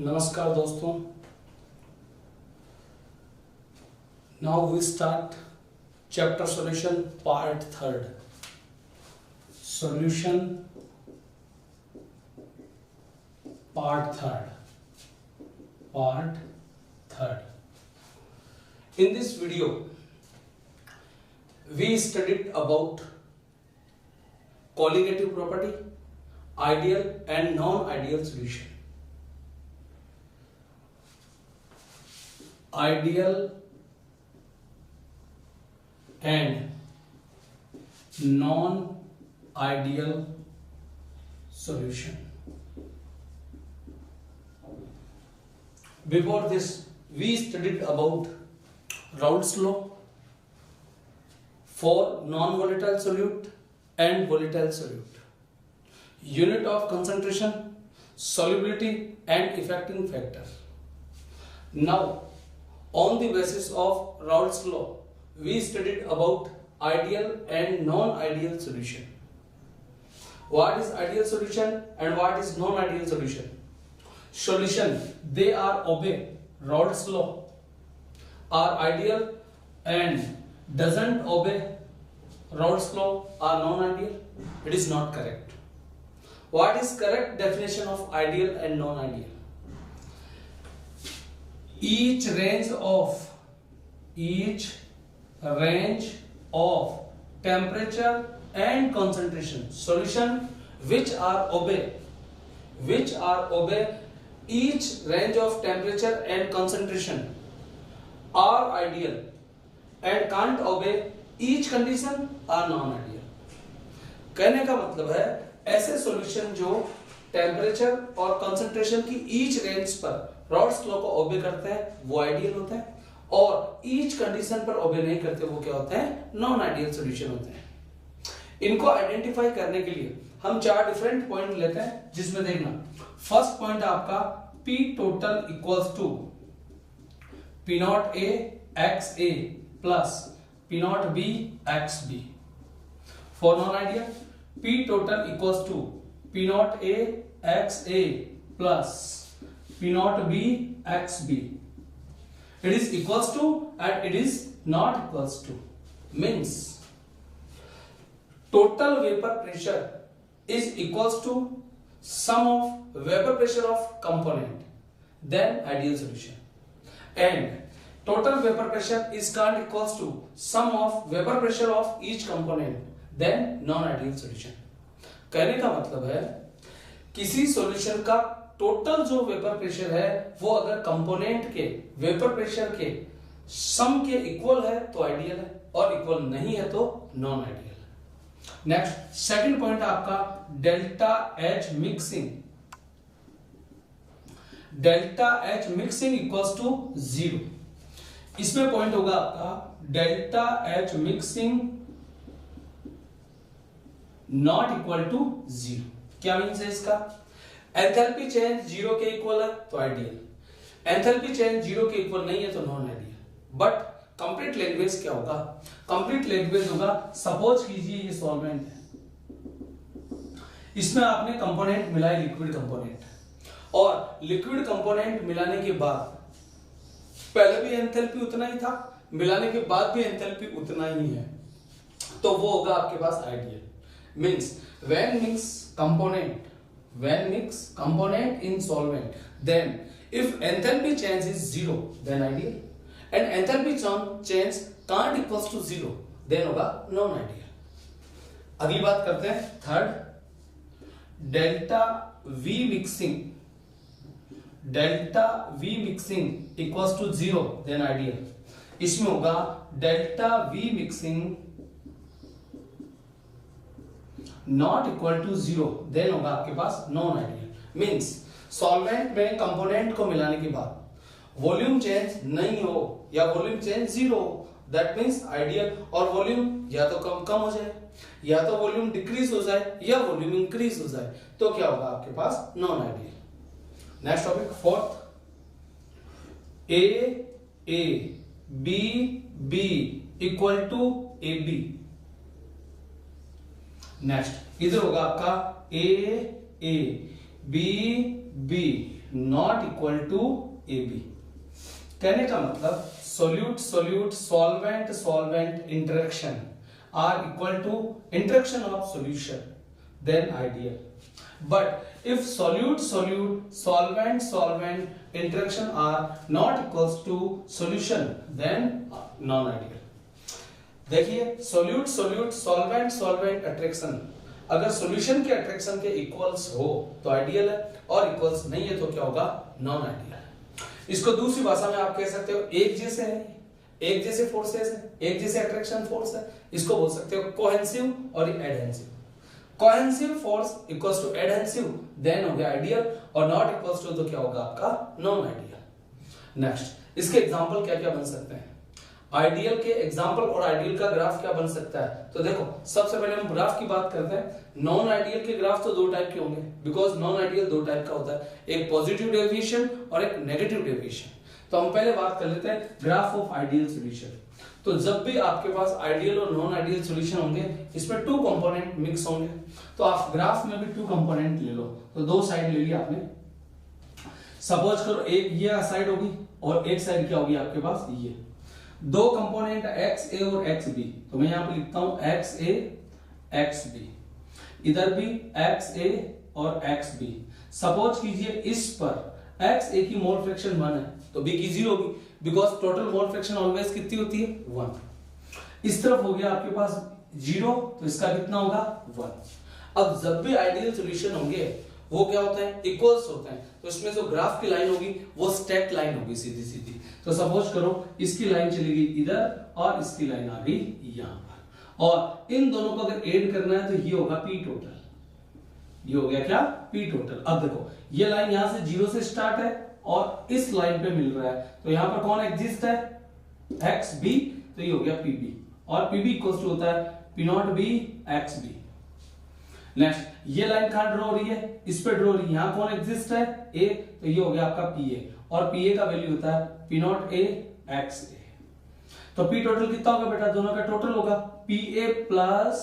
नमस्कार दोस्तों, now we start chapter solution part third. Solution part third. In this video we studied about colligative property, ideal and non-ideal solution. Ideal and non-ideal solution. Before this, we studied about Raoult's law for non-volatile solute and volatile solute, unit of concentration, solubility and effecting factor. Now, on the basis of Raoult's law, we studied about ideal and non-ideal solution. What is ideal solution and what is non-ideal solution? Solution, they are obey Raoult's law, are ideal and doesn't obey Raoult's law are non-ideal. It is not correct. What is correct definition of ideal and non-ideal? Each range of temperature and concentration solution which are obey each range of temperature and concentration are ideal and can't obey each condition are non-ideal. कहने का मतलब है ऐसे solution जो temperature और concentration की each range पर रॉल्ट्स law को ओबे करते हैं वो आइडियल होता है, और ईच कंडीशन पर ओबे नहीं करते वो क्या होते हैं, नॉन आइडियल सॉल्यूशन होते हैं। इनको आइडेंटिफाई करने के लिए हम चार डिफरेंट पॉइंट लेते हैं, जिसमें देखना फर्स्ट पॉइंट आपका P total equals to P naught A x A plus P naught B x B। For non ideal P total equals to P naught A x A plus P naught B x B. It is equals to and it is not equals to, means total vapor pressure is equals to sum of vapor pressure of component, then ideal solution, and total vapor pressure is can't equals to sum of vapor pressure of each component, then non ideal solution। कहने का मतलब है किसी solution का total जो vapour pressure है वो अगर कंपोनेंट के वेपर प्रेशर के सम के इक्वल है तो आइडियल है, और इक्वल नहीं है तो non ideal. Next second point आपका delta H mixing equals to 0। इसमें पॉइंट होगा आपका delta H mixing not equal to 0। क्या मीन्स है इसका? एंथैल्पी चेंज 0 के इक्वल है तो आइडियल, एंथैल्पी चेंज 0 के इक्वल नहीं है तो non ideal. But complete language क्या होगा? कंप्लीट लैंग्वेज होगा, सपोज कीजिए ये सॉल्वेंट है, इसमें आपने कंपोनेंट मिलाए लिक्विड कंपोनेंट, और लिक्विड कंपोनेंट मिलाने के बाद पहले भी एंथैल्पी उतना ही था, मिलाने के बाद भी एंथैल्पी उतना ही है, तो वो होगा आपके पास ideal. Means when mix component in solvent, then if enthalpy change is 0 then ideal, and enthalpy change can't equals to 0 then होगा non ideal। अगली बात करते हैं third, delta V mixing equals to 0 then ideal। इसमें होगा delta V mixing not equal to 0 then होगा आपके पास नॉन आइडियल। मींस सॉल्वेंट में कंपोनेंट को मिलाने के बाद वॉल्यूम चेंज नहीं हो या वॉल्यूम चेंज 0 हो, दैट मींस आइडियल। और वॉल्यूम या तो कम हो जाए, या तो वॉल्यूम डिक्रीज हो जाए, या वॉल्यूम इंक्रीज हो जाए, तो क्या होगा आपके पास non ideal. Next topic fourth, A B equal to AB। नेक्स्ट इधर होगा आपका A A B B not equal to AB। कहने का मतलब solute solute solvent solvent interaction are equal to interaction of solution, then ideal. But if solute solute solvent solvent interaction are not equals to solution, then non-ideal। देखिए solute solute solvent solvent attraction अगर solution के attraction के equals हो तो ideal है, और equals नहीं है तो क्या होगा, नॉन आइडियल है। इसको दूसरी भाषा में आप कह सकते हो एक जैसे है, एक जैसे फोर्सेस है, एक जैसे अट्रैक्शन फोर्स है, इसको बोल सकते हो कोहेंसिव और एडहेंसिव। कोहेंसिव फोर्स इक्वल्स टू एडहेंसिव, देन हो गया आइडियल, और नॉट इक्वल्स टू तो क्या होगा आपका नॉन आइडियल। नेक्स्ट, इसके एग्जांपल क्या क्या बन सकते हैं, आइडियल के एग्जांपल और आइडियल का ग्राफ क्या बन सकता है। तो देखो सबसे पहले हम ग्राफ की बात करते हैं। नॉन आइडियल के ग्राफ तो दो टाइप के होंगे, बिकॉज नॉन आइडियल दो टाइप का होता है, एक पॉजिटिव डेविएशन और एक नेगेटिव डेविएशन। तो हम पहले बात कर लेते हैं ग्राफ ऑफ आइडियल सॉल्यूशन। तो जब भी आपके पास आइडियल और नॉन आइडियल सॉल्यूशन होंगे, इसमें टू कंपोनेंट मिक्स होंगे, तो आप ग्राफ में भी टू कंपोनेंट ले लो। तो दो साइड ले लिया आपने, सपोज करो एक ये साइड होगी और एक साइड क्या होगी आपके पास ये, दो कंपोनेंट एक्स ए और एक्स बी। तो मैं यहां पे लिखता हूं एक्स ए एक्स बी, इधर भी एक्स ए और एक्स बी। सपोज कीजिए इस पर एक्स ए की मोल फ्रैक्शन 1 है तो बी की 0 होगी, because total mole fraction always कितनी होती है 1। इस तरफ हो गया आपके पास 0, तो इसका कितना होगा 1। अब जब भी आइडियल सॉल्यूशन होंगे वो क्या होता है, इक्वल्स होते हैं। तो इसमें जो ग्राफ की लाइन होगी वो स्टेट लाइन होगी सीधी सीधी। तो सपोज करो इसकी लाइन चली गई इधर और इसकी लाइन आ गई यहां पर, और इन दोनों को अगर ऐड करना है तो ये होगा पी टोटल, ये हो गया क्या पी टोटल। अब देखो ये लाइन यहां से 0 से स्टार्ट है और इस लाइन पे मिल रहा है, तो यहां पर कौन एग्जिस्ट है एक्स बी, तो ये हो गया पीबी, और पीबी इक्वल्स टू होता है P not B x B. Next, ये लाइन कहां ड्रॉ हो रही है, इस पे ड्रॉ हो रही है, यहां कौन एग्जिस्ट है ए, तो ये हो गया आपका पी ए, और पी ए का वैल्यू होता है P not A x A. तो पी टोटल कितना होगा बेटा, दोनों का टोटल होगा पी ए प्लस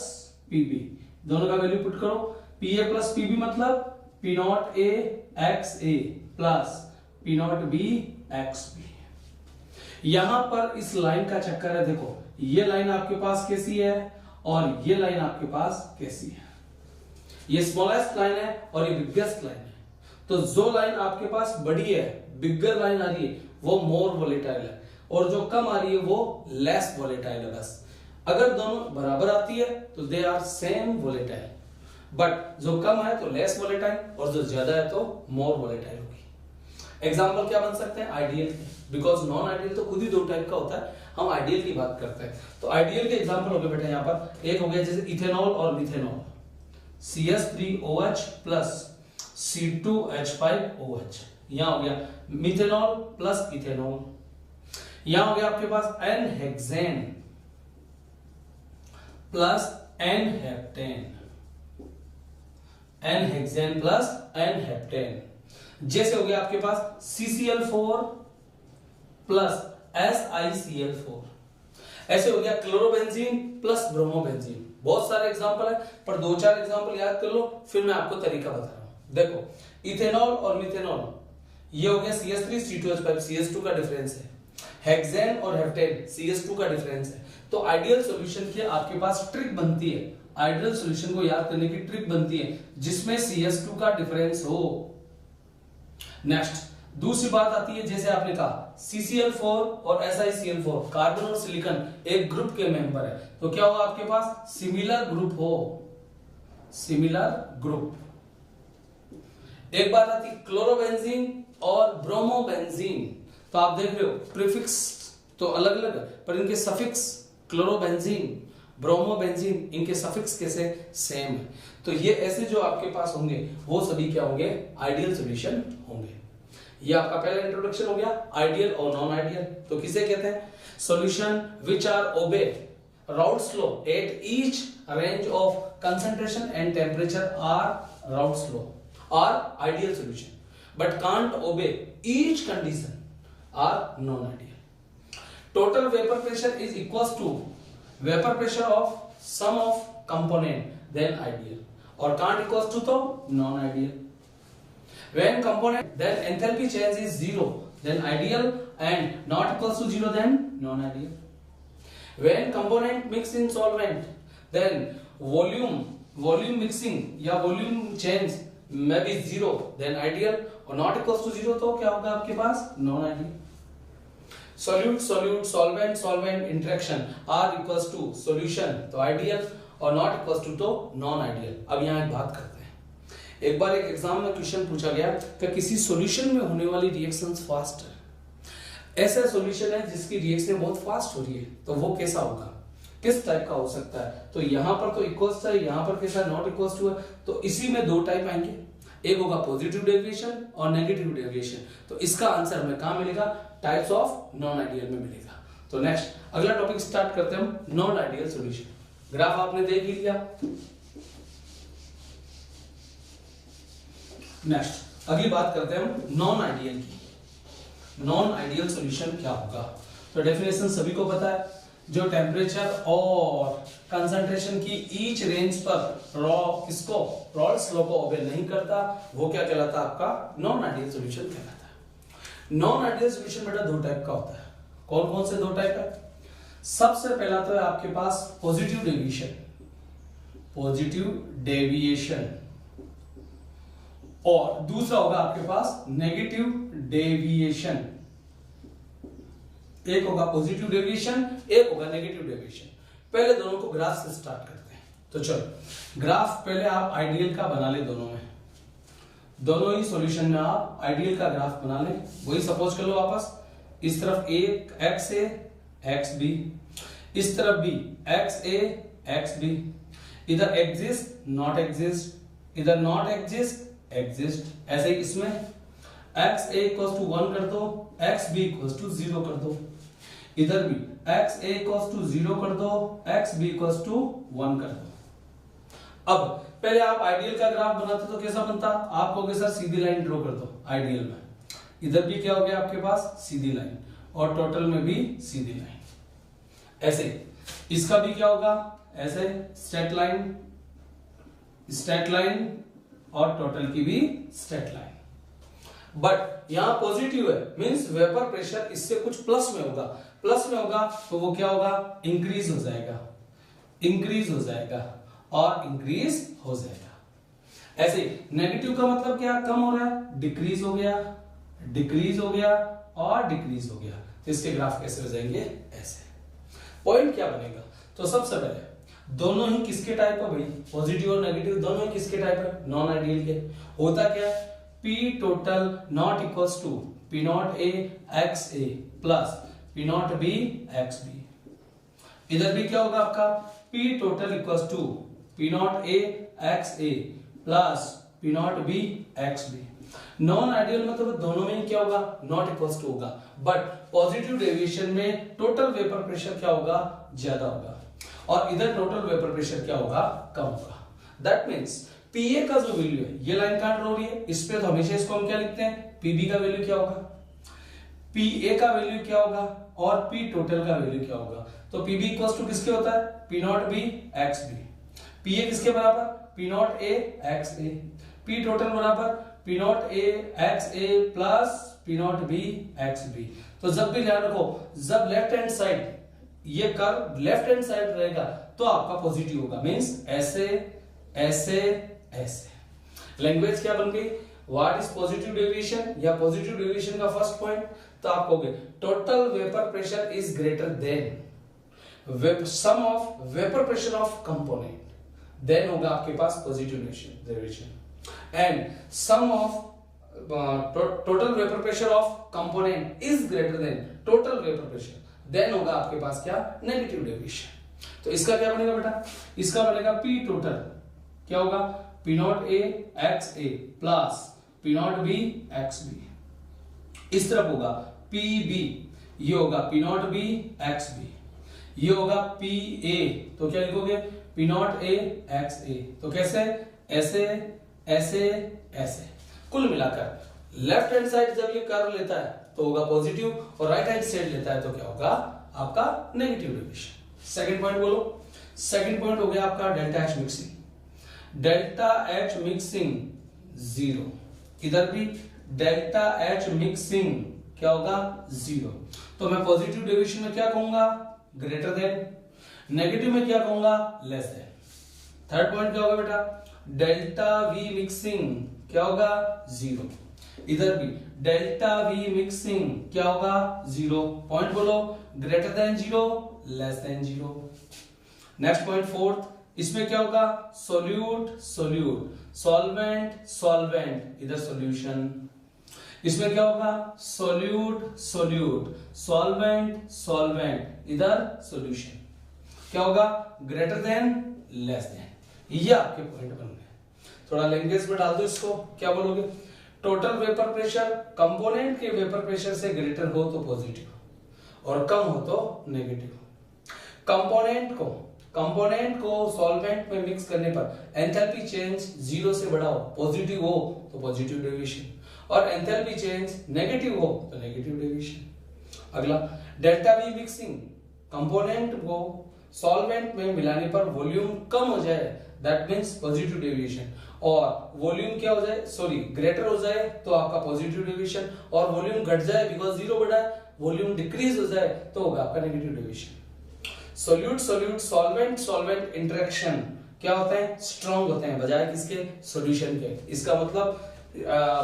पीबी, दोनों का वैल्यू पुट करो, पी ए प्लस पीबी मतलब P not A x A plus P not B x B. यहां पर इस लाइन का चक्कर है, देखो ये लाइन आपके पास कैसी है और ये लाइन आपके पास कैसी है, ये स्मॉलेस्ट लाइन है और ये बिगेस्ट लाइन है। तो जो लाइन आपके पास बड़ी है, बिगर लाइन आ रही है, वो मोर वोलेटाइल है, और जो कम आ रही है वो लेस वोलेटाइल है। बस अगर दोनों बराबर आती है तो they are same volatile, but जो कम है तो लेस वोलेटाइल और जो ज्यादा है तो मोर वोलेटाइल होगी। एग्जाम्पल क्या बन सकते हैं आइडियल, बिकॉज नॉन आइडियल तो खुद ही दो टाइप का होता है, हम आइडियल की बात करते हैं। तो आइडियल के एग्जाम्पल हो गए बेटा यहाँ पर, एक हो गया जैसे इथेनॉल और मिथेनॉल, CH3OH प्लस C2H5OH, यहां हो गया मिथेनॉल प्लस इथेनॉल। यहां हो गया आपके पास N-हेक्सेन प्लस N-हेप्टेन, N-हेक्सेन प्लस N-हेप्टेन। जैसे हो गया आपके पास CCl4 प्लस SiCl4, ऐसे हो गया क्लोरोबेंजीन प्लस ब्रोमोबेंजीन। बहुत सारे एग्जांपल है, पर दो चार एग्जांपल याद कर लो, फिर मैं आपको तरीका बता रहा हूं। देखो इथेनॉल और मिथेनॉल, ये हो गया CH3 C2H5 CH2 का डिफरेंस है, हेक्सेन और हेप्टेन CH2 का डिफरेंस है। तो आइडियल सॉल्यूशन की आपके पास ट्रिक बनती है, आइडियल सॉल्यूशन को याद करने की ट्रिक बनती है जिसमें CH2 का डिफरेंस हो। नेक्स्ट, दूसरी बात आती है, जैसे आपने कहा CCl4 और SiCl4 कार्बन और सिलिकॉन एक ग्रुप के मेंबर है, तो क्या होगा आपके पास सिमिलर ग्रुप हो, सिमिलर ग्रुप। एक बात आती है क्लोरोबेंजीन और ब्रोमोबेंजीन, तो आप देख रहे हो प्रीफिक्स तो अलग अलग है, पर इनके सफिक्स क्लोरोबेंजीन ब्रोमोबेंजीन इनके सफिक्स कैसे सेम है। तो ये ऐसे जो आपके पास होंगे वो सभी क्या होंगे आइडियल सॉल्यूशन होंगे। ये आपका पहला इंट्रोडक्शन हो गया आइडियल और नॉन आइडियल। तो किसे कहते हैं, सॉल्यूशन व्हिच आर ओबे Raoult's law at each range of concentration and temperature are Raoult's law are ideal solution, but can't obey each condition are non-ideal. Total vapor pressure is equals to vapor pressure of sum of component then ideal, or can't equals to तो non-ideal. When component then enthalpy change is 0, then ideal, and not equals to 0, then non-ideal. When component mix in solvent, then volume mixing या volume change may be 0, then ideal, और not equals to 0 तो क्या होगा आपके पास non-ideal. solute solvent interaction R equals to solution तो ideal, और not equals to तो non-ideal. अब यहाँ एक बात करते हैं. एक बार एक एग्जाम में क्वेश्चन पूछा गया कि किसी सॉल्यूशन में होने वाली रिएक्शंस फास्ट है. ऐसा सॉल्यूशन है जिसकी रिएक्शन बहुत फास्ट हो रही है, तो वो कैसा होगा, किस टाइप का हो सकता है. तो यहाँ पर तो इक्वल्स है, यहाँ पर कैसा नॉट इक्वल्स टू है. तो इसी में दो टाइप आएंगे, एक होगा पॉजिटिव डेविएशन और नेगेटिव डेविएशन. तो इसका आंसर हमें कहाँ मिलेगा, टाइप्स ऑफ नॉन आइडियल में मिलेगा. तो नेक्स्ट अगला टॉपिक स्टार्ट करते हैं हम, नॉन आइडियल सॉल्यूशन. ग्राफ आपने देख ही लिया. नेक्स्ट अगली बात करते हैं हम नॉन आइडियल की. नॉन आइडियल सॉल्यूशन क्या होगा. तो डेफिनेशन सभी को पता है, जो टेम्परेचर और कंसंट्रेशन की ईच रेंज पर रॉल्स लॉ को ओबे नहीं करता, वो क्या कहलाता है, आपका नॉन आइडियल सॉल्यूशन कहलाता है. नॉन आइडियल सॉल्यूशन बेटा दो टाइप का होता है. कौन कौन से दो टाइप है. सबसे पहला तो है आपके पास पॉजिटिव डेविएशन, और दूसरा होगा आपके पास नेगेटिव डेविएशन. एक होगा पॉजिटिव डेविएशन, एक होगा नेगेटिव डेविएशन. पहले दोनों को ग्राफ से स्टार्ट करते हैं. तो चलो ग्राफ पहले आप आइडियल का बना ले. दोनों ही सॉल्यूशन में आप आइडियल का ग्राफ बना ले. वही सपोज कर लो वापस, इस तरफ एक एक्स ए एक्स बी, इस तरफ भी एक्स ए एक्स बी. इधर एग्जिस्ट नॉट एग्जिस्ट, इधर नॉट एग्जिस्ट एग्जिस्ट. ऐसे ही इसमें एक्स ए इक्वल्स टू 1 कर दो, एक्स बी इक्वल्स टू 0 कर दो. इधर भी एक्स ए इक्वल्स टू 0 कर दो, एक्स बी इक्वल्स टू 1 कर दो. अब पहले आप आइडियल का ग्राफ बनाते तो कैसा बनता, आप कहोगे सर सीधी लाइन ड्रॉ कर दो आइडियल में. इधर भी क्या हो गया आपके पास, सीधी लाइन, और टोटल में भी सीधी लाइन. ऐसे इसका भी क्या होगा, ऐसे स्ट्रेट लाइन और टोटल की भी स्ट्रेट लाइन. बट यहां पॉजिटिव है, मींस वेपर प्रेशर इससे कुछ प्लस में होगा. तो वो क्या होगा, इंक्रीज हो जाएगा और इंक्रीज हो जाएगा. ऐसे नेगेटिव का मतलब क्या, कम हो रहा है, डिक्रीज हो गया और डिक्रीज हो गया. तो इसके ग्राफ कैसे हो जाएंगे, ऐसे. पॉइंट क्या बनेगा, तो सबसे पहले दोनों ही किसके टाइप है भाई, पॉजिटिव और नेगेटिव दोनों ही किसके टाइप है, नॉन आइडियल के. होता क्या है, P total not equals to P naught A x A plus P naught B x B. इधर भी क्या होगा आपका, P total equals to P naught A x A plus P naught B x B. Non ideal मतलब दोनों में क्या होगा, नॉट इक्वल्स टू होगा. बट पॉजिटिव डेविएशन में टोटल वेपर प्रेशर क्या होगा, ज्यादा होगा, और इधर टोटल वेपर प्रेशर क्या होगा, कम होगा. दैट मीन्स पीए का जो वैल्यू है, ये लाइन काट रही है इस पे, तो हमेशा इसको हम क्या लिखते हैं, पीबी का वैल्यू क्या होगा, पीए का वैल्यू क्या होगा, और पी टोटल का वैल्यू क्या होगा. तो पीबी इक्वल्स टू किसके होता है, P not B x B. PA किसके बराबर, P not A x A. P total बराबर P not A x A plus P not B x B. तो जब भी ध्यान रखो, जब लेफ्ट हैंड साइड ये कर्व लेफ्ट हैंड साइड रहेगा तो आपका पॉजिटिव होगा, मींस ऐसे ऐसे ऐसे. लैंग्वेज क्या बन गई, व्हाट इज पॉजिटिव डेविएशन, या पॉजिटिव डेविएशन का फर्स्ट पॉइंट, तो आप कहोगे total vapour pressure is greater than sum of vapour pressure of component, then होगा आपके पास positive deviation. And sum of total vapour pressure of component is greater than total vapour pressure, then होगा आपके पास क्या, नेगेटिव डेविएशन. तो इसका क्या बनेगा बेटा, इसका बनेगा पी टोटल क्या होगा, P not A x A plus P not B x B. इस तरफ होगा पी बी, ये होगा P not B x B, ये होगा पी ए, तो क्या लिखोगे, P not A x A. तो कैसे, ऐसे ऐसे ऐसे. कुल मिलाकर लेफ्ट हैंड साइड जब ये कर्व लेता है तो होगा पॉजिटिव, और राइट हैंड साइड लेता है तो क्या होगा, आपका नेगेटिव डेविएशन. सेकंड पॉइंट बोलो. सेकंड पॉइंट हो गया आपका delta H mixing. Delta H mixing 0. इधर भी डेल्टा एच मिक्सिंग क्या होगा 0। तो मैं पॉजिटिव डेविएशन में क्या कहूंगा ग्रेटर देन, नेगेटिव में क्या कहूंगा लेस देन। थर्ड पॉइंट क्या होगा बेटा डेल्टा वी मिक्सिंग क्या होगा 0, इधर भी डेल्टा वी मिक्सिंग क्या होगा 0। पॉइंट बोलो greater than 0 less than 0। Next point fourth, इसमें क्या होगा सोल्यूट सोल्यूट, सॉल्वेंट सॉल्वेंट, इधर सॉल्यूशन। इसमें क्या होगा सोल्यूट सोल्यूट, सॉल्वेंट सॉल्वेंट, इधर सॉल्यूशन। क्या होगा ग्रेटर देन लेस देन। ये आपके पॉइंट बन गए। थोड़ा लैंग्वेज में डाल दो इसको, क्या बोलोगे टोटल वेपर प्रेशर कंपोनेंट के वेपर प्रेशर से ग्रेटर हो तो पॉजिटिव और कम हो तो नेगेटिव। कंपोनेंट को सॉल्वेंट में मिक्स करने पर एंथैल्पी चेंज 0 से बड़ा हो पॉजिटिव हो तो पॉजिटिव डेविएशन, और एंथैल्पी चेंज नेगेटिव हो तो नेगेटिव डेविएशन। अगला डेल्टा वी मिक्सिंग, कंपोनेंट को सॉल्वेंट में मिलाने पर वॉल्यूम कम हो जाए दैट मींस पॉजिटिव डेविएशन, और वॉल्यूम क्या हो जाए ग्रेटर हो जाए तो आपका पॉजिटिव डेविएशन, और वॉल्यूम घट जाए बिकॉज 0 बड़ा है, वॉल्यूम डिक्रीज हो जाए तो होगा आपका negative deviation. Solute solute, solvent solvent interaction क्या होते हैं स्ट्रॉन्ग होते हैं बजाय किसके सॉल्यूशन के। इसका मतलब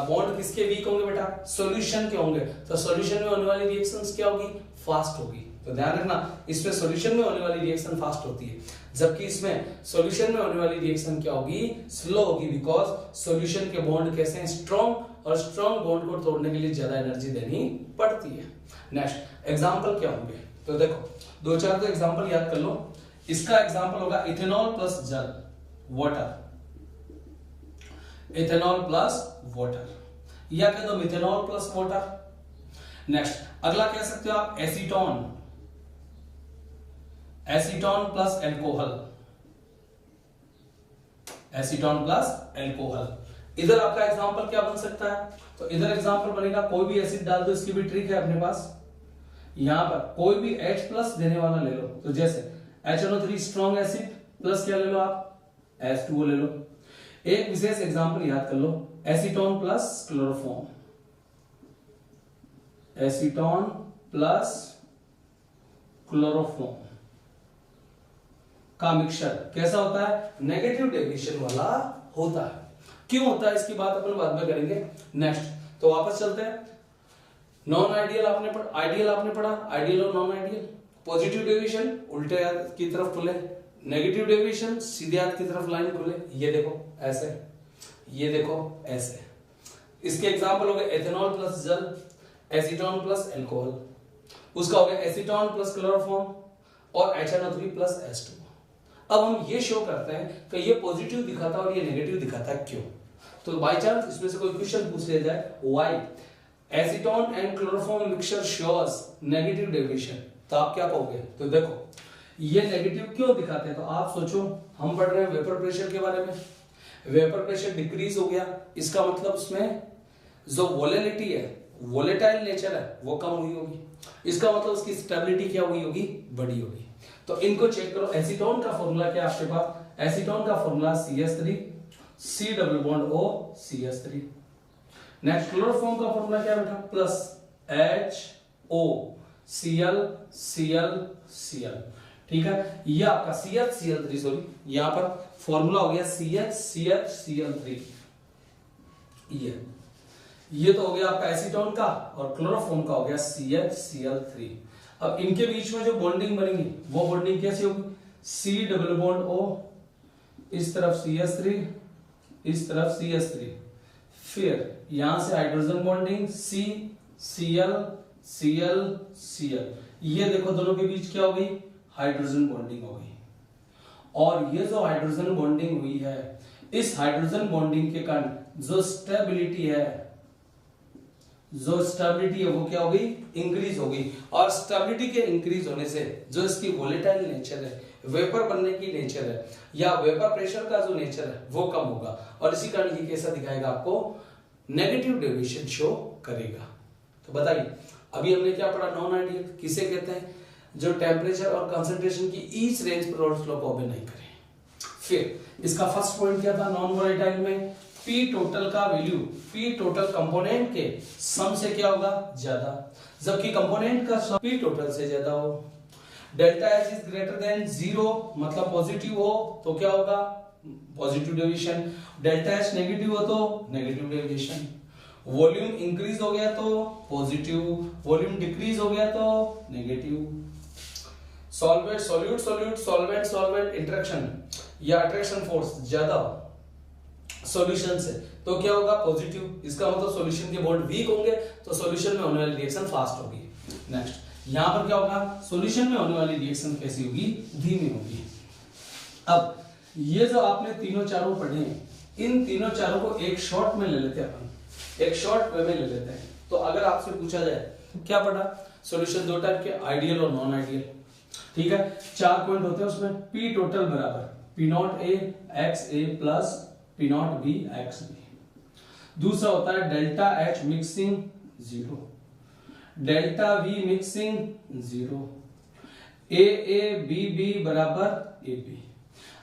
बॉन्ड किसके वीक होंगे बेटा सॉल्यूशन के होंगे, तो सॉल्यूशन में होने वाली रिएक्शंस क्या होगी फास्ट होगी। तो ध्यान रखना इसमें सॉल्यूशन में होने वाली रिएक्शन फास्ट होती है, जबकि इसमें सॉल्यूशन में होने वाली रिएक्शन क्या होगी स्लो होगी, बिकॉज सॉल्यूशन के बॉन्ड कैसे हैं स्ट्रॉन्ग, और स्ट्रॉन्ग बॉन्ड को तोड़ने के लिए ज्यादा एनर्जी देनी पड़ती है। नेक्स्ट एग्जांपल क्या होंगे, तो देखो 2-4 तो एग्जांपल याद कर लो। इसका एग्जांपल होगा इथेनॉल प्लस जल वाटर, इथेनॉल प्लस वाटर, या कह दो मिथेनॉल प्लस वाटर। नेक्स्ट अगला कह सकते हो आप acetone, acetone plus alcohol, acetone plus alcohol. इधर आपका एग्जांपल क्या बन सकता है, तो इधर एग्जांपल बनेगा कोई भी एसिड डाल दो, इसकी भी ट्रिक है अपने पास। यहां पर कोई भी H प्लस देने वाला ले लो, तो जैसे HNO3 स्ट्रॉन्ग एसिड प्लस क्या ले लो आप H2O ले लो। एक विशेष एग्जांपल याद कर लो acetone plus chloroform, acetone plus chloroform का मिक्सचर कैसा होता है नेगेटिव डेविएशन वाला होता है। क्यों होता है इसकी बात अपन बाद में करेंगे। नेक्स्ट तो वापस चलते हैं, नॉन आइडियल आपने पढ़ा, आइडियल आपने पढ़ा, आइडियल और नॉन आइडियल। पॉजिटिव डेविएशन उल्टे हाथ की तरफ खुले, नेगेटिव डेविएशन सीधे हाथ की तरफ लाइन खुले, ये देखो ऐसे, ये देखो ऐसे। इसके एग्जांपल हो गए एथेनॉल प्लस जल, एसीटोन प्लस एल्कोहल, उसका हो गया एसीटोन प्लस क्लोरोफॉर्म और HNO3 प्लस H2। अब हम ये शो करते हैं कि ये पॉजिटिव दिखाता है और ये नेगेटिव दिखाता है, क्यों। तो बाय चांस इसमें से कोई क्वेश्चन पूछ लिया जाए why acetone and chloroform mixture shows negative deviation, तो आप क्या कहोगे। तो देखो ये नेगेटिव क्यों दिखाते हैं, तो आप सोचो हम पढ़ रहे हैं वेपर प्रेशर के बारे में, वेपर प्रेशर डिक्रीज हो गया, इसका मतलब उसमें जो वोलेटिलिटी है वोलेटाइल नेचर है वो कम हुई होगी, इसका मतलब उसकी स्टेबिलिटी क्या हुई होगी बड़ी होगी। तो इनको चेक करो, एसीटोन का फॉर्मूला क्या आपके पास, एसीटोन का formula CH3 C double bond O CH3। Next chloroform का फॉर्मूला क्या बेटा plus HO Cl Cl Cl, ठीक है। ये आपका CH Cl3 सॉरी यहां पर फॉर्मूला हो गया CH Cl3। ये तो हो गया आपका एसीटोन का, और क्लोरोफॉर्म का हो गया CH Cl3। अब इनके बीच में जो बॉन्डिंग बनेगी वो बॉन्डिंग कैसे होगी, C डबल बॉन्ड O, इस तरफ CH3 इस तरफ CH3, फिर यहां से hydrogen bonding C Cl Cl Cl, ये देखो दोनों के बीच क्या हो गई हाइड्रोजन बॉन्डिंग हो गई। और ये जो हाइड्रोजन बॉन्डिंग हुई है, इस हाइड्रोजन बॉन्डिंग के कारण जो स्टेबिलिटी है वो क्या हो गई इंक्रीज हो गई, और स्टेबिलिटी के इंक्रीज होने से जो इसकी वोलेटाइल नेचर है, वेपर बनने की नेचर है, या वेपर प्रेशर का जो नेचर है वो कम होगा, और इसी कारण ये कैसा दिखाएगा आपको नेगेटिव डेविएशन शो करेगा। तो बताइए अभी हमने क्या पढ़ा, नॉन आइडियल किसे कहते हैं, जो टेम्परेचर और कंसंट्रेशन की ईच रेंज पर फ्लो को ओबे नहीं करे। फिर इसका फर्स्ट पॉइंट क्या था, नॉन वोलेटाइल में पी टोटल का वैल्यू पी टोटल कंपोनेंट के सम से क्या होगा, ज्यादा, जबकि कंपोनेंट का सम पी टोटल से ज्यादा हो। Delta H is greater then 0 मतलब पॉजिटिव हो तो क्या होगा, positive deviation. Delta H negative हो तो नेगेटिव डेविएशन। वॉल्यूम इंक्रीज हो गया तो पॉजिटिव, वॉल्यूम डिक्रीज हो गया तो negative. Solvent solute solute solvent solvent interaction या अट्रैक्शन फोर्स ज्यादा सॉल्यूशन से तो क्या होगा, पॉजिटिव। इसका मतलब सॉल्यूशन के बॉन्ड वीक होंगे तो सॉल्यूशन में होने वाली रिएक्शन फास्ट होगी। नेक्स्ट यहां पर क्या होगा, सॉल्यूशन में होने वाली रिएक्शन कैसी होगी, धीमी होगी। अब ये जो आपने तीनों चारों पढ़े हैं, इन तीनों चारों को एक शॉर्ट में ले लेते हैं अपन, एक शॉर्ट वे में ले लेते हैं। तो अगर आपसे पूछा जाए क्या पढ़ा, सॉल्यूशन दो टाइप के, आइडियल और नॉन आइडियल, ठीक है। 4 पॉइंट होते हैं उसमें, पी टोटल बराबर P not A x A plus P not B x B. दूसरा होता है delta H mixing 0, delta V mixing 0, A B B बराबर ए बी।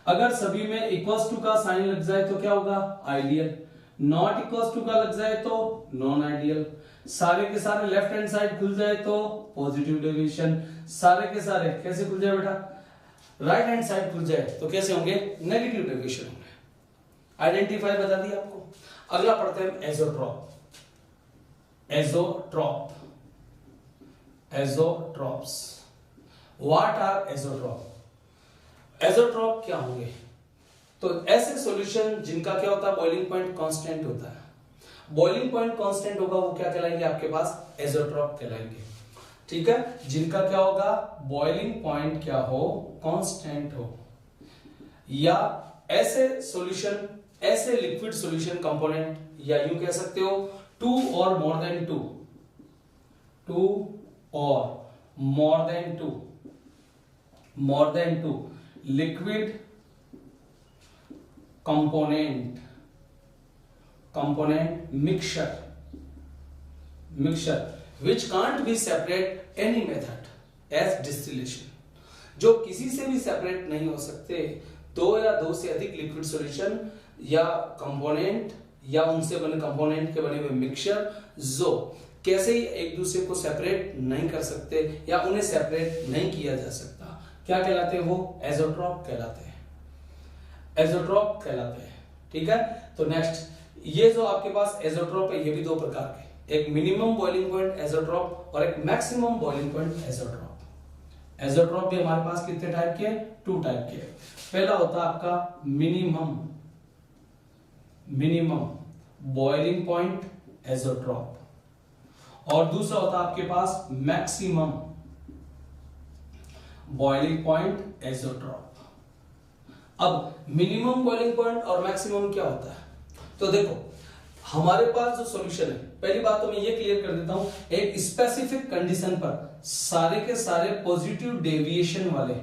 अगर सभी में इक्वल्स टू का साइन लग जाए तो क्या होगा, आइडियल। नॉट इक्वल्स टू का लग जाए तो नॉन आइडियल। सारे के सारे लेफ्ट हैंड साइड खुल जाए तो पॉजिटिव डेविएशन। सारे के सारे कैसे खुल जाए बेटा, राइट हैंड साइड खुल जाए तो कैसे होंगे, नेगेटिव डेविएशन होंगे। आइडेंटिफाई बता दिया आपको। अगला पढ़ते हैं azeotrope. Azeotrope, azeotropes. What are azeotrope? Azeotrope क्या होंगे, तो ऐसे सॉल्यूशन जिनका क्या होता है, बॉइलिंग पॉइंट कांस्टेंट होता है। बॉइलिंग पॉइंट कांस्टेंट होगा वो क्या कहलाएंगे आपके पास, एजोट्रॉप कहलाएंगे, ठीक है। जिनका क्या होगा, बॉइलिंग पॉइंट क्या हो, कांस्टेंट हो, या ऐसे सॉल्यूशन, ऐसे लिक्विड सॉल्यूशन कंपोनेंट, या यूं कह सकते हो 2 और मोर देन 2, 2 और more than 2, more than 2 liquid component, component mixture, mixture which can't be separate any method as distillation, जो किसी से भी सेपरेट नहीं हो सकते, 2 या 2 से अधिक लिक्विड सॉल्यूशन या कंपोनेंट या उनसे बने कंपोनेंट के बने हुए मिक्सचर जो कैसे ही एक दूसरे को सेपरेट नहीं कर सकते या उन्हें सेपरेट नहीं किया जा सकता, क्या कहलाते हैं, वो एजोट्रॉप कहलाते हैं, एजोट्रॉप कहलाते हैं, ठीक है। तो नेक्स्ट ये जो आपके पास एजोट्रॉप है, ये भी 2 प्रकार के, एक मिनिमम बॉइलिंग पॉइंट एजोट्रॉप और एक maximum boiling point azeotrope. Azeotrope भी हमारे पास कितने टाइप के, 2 टाइप के। पहला होता है आपका minimum, minimum boiling point azeotrope, और दूसरा होता है आपके पास मैक्सिमम बॉइलिंग पॉइंट एजोट्रॉप। अब मिनिमम बॉइलिंग पॉइंट और मैक्सिमम क्या होता है, तो देखो हमारे पास जो सॉल्यूशन है, पहली बात तो मैं ये क्लियर कर देता हूं, एक स्पेसिफिक कंडीशन पर सारे के सारे पॉजिटिव डेविएशन वाले,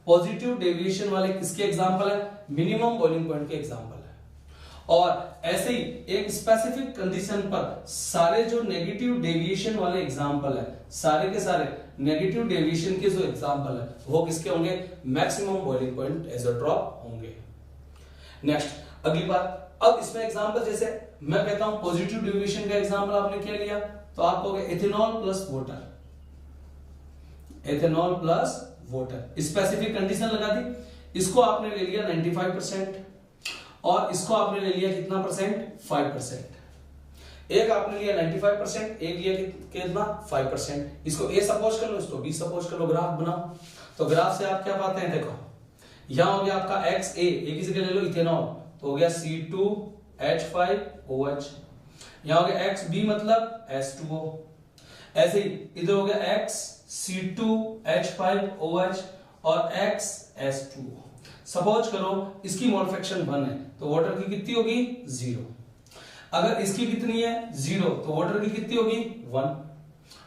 पॉजिटिव डेविएशन वाले किसके एग्जांपल है, मिनिमम बॉइलिंग पॉइंट के एग्जांपल है। और ऐसे ही एक स्पेसिफिक कंडीशन पर सारे जो नेगेटिव डेविएशन वाले एग्जांपल है, सारे के सारे नेगेटिव डेविएशन के जो एग्जांपल है वो किसके होंगे, मैक्सिमम बॉइलिंग पॉइंट एजोट्रॉप होंगे। नेक्स्ट अगली बात, अब इसमें एग्जांपल जैसे मैं कहता हूं पॉजिटिव डेविएशन का एग्जांपल आपने क्या लिया, तो आप कहोगे ethanol plus water, ethanol plus water, specific condition लगा दी, इसको आपने ले लिया 95% और इसको आपने ले लिया कितना परसेंट, 5%। एक आपने लिया 95%, एक लिया कितना 5%। इसको ए सपोज कर लो, इसको बी सपोज कर लो, ग्राफ बनाओ। तो ग्राफ से आप क्या पाते हैं, देखो यहां हो गया आपका एक्स ए की जगह ले लो इथेनॉल, तो हो गया C2H5OH। यहां हो गया एक्स बी मतलब H2O। ऐसे ही इधर हो गया एक्स C2H5OH और एक्स H2O। सपोज करो इसकी मोल फ्रैक्शन 1 है तो वाटर की कितनी होगी, 0। अगर इसकी कितनी है, 0, तो वाटर की कितनी होगी, 1।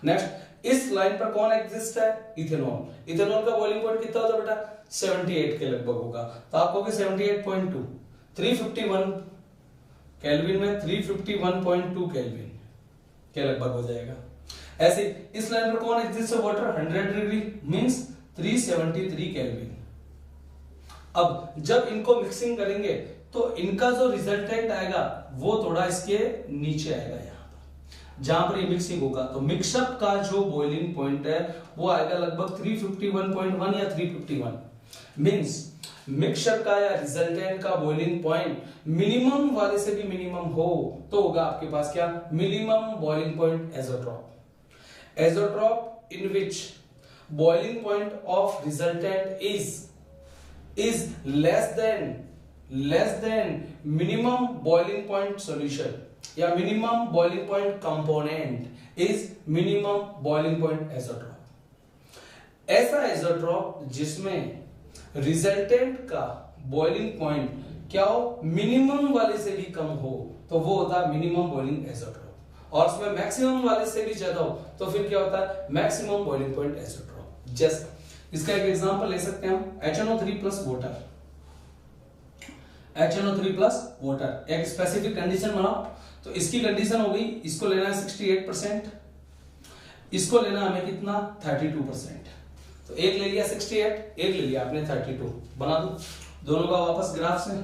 नेक्स्ट इस लाइन पर कौन एग्जिस्ट है, इथेनॉल। इथेनॉल का बॉइलिंग पॉइंट कितना होता है बेटा, 78 के लगभग होगा, तो आप कहोगे 78.2, 351 केल्विन में 351.2 केल्विन के लगभग हो जाएगा। ऐसे इस लाइन पर कौन एग्जिस्ट है, वाटर 100 डिग्री मींस 373 केल्विन। अब जब इनको मिक्सिंग करेंगे तो इनका जो रिजल्टेंट आएगा वो थोड़ा इसके नीचे आएगा यहाँ पर, जहां पर ये मिक्सिंग होगा। तो मिक्सअप का जो बॉइलिंग पॉइंट है वो आएगा लगभग 351.1 या 351। मींस मिक्सचर का या रिजल्टेंट का बॉइलिंग पॉइंट मिनिमम वाले से भी मिनिमम हो तो होगा आपके पास क्या, minimum boiling point azeotrope. Azeotrope in which boiling point of resultant is less than minimum boiling point solution या minimum boiling point component is minimum boiling point azeotrope. ऐसा एज़ोट्रॉप जिसमें रिजल्टेंट का बॉइलिंग पॉइंट क्या हो, minimum वाले से भी कम हो तो वो होता है मिनिमम बॉइलिंग एज़ोट्रॉप, और उसमें मैक्सिमम वाले से भी ज्यादा हो तो फिर क्या होता है, मैक्सिमम बॉइलिंग पॉइंट एज़ोट्रॉप। जैसे इसका एक एग्जांपल ले सकते हैं हम, HNO3 plus water. HNO3 plus water एक स्पेसिफिक कंडीशन बनाओ, तो इसकी कंडीशन हो गई, इसको लेना है 68%, इसको लेना हमें कितना 32%। तो एक ले लिया 68, एक ले लिया आपने 32, बना दो दोनों का वापस ग्राफ से।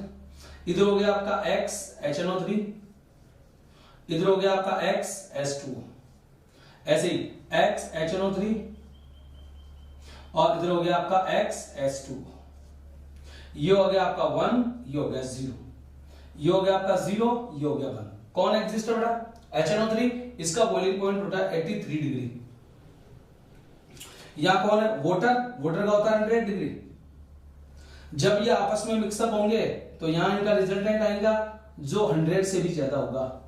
इधर हो गया आपका X HNO3, इधर हो गया आपका X H2, ऐसे ही X HNO3 और इधर हो गया आपका X H2। ये हो गया आपका 1, ये हो गया 0, ये हो गया आपका 0, ये हो गया 1। कौन एग्जिस्ट है बेटा, HNO3, इसका बॉइलिंग पॉइंट होता है 83 डिग्री। यहां कौन है, वाटर, वाटर का होता है 100 डिग्री। जब ये आपस में मिक्सअप होंगे तो यहां इनका रिजल्टेंट आएगा जो 100 से भी ज्यादा होगा,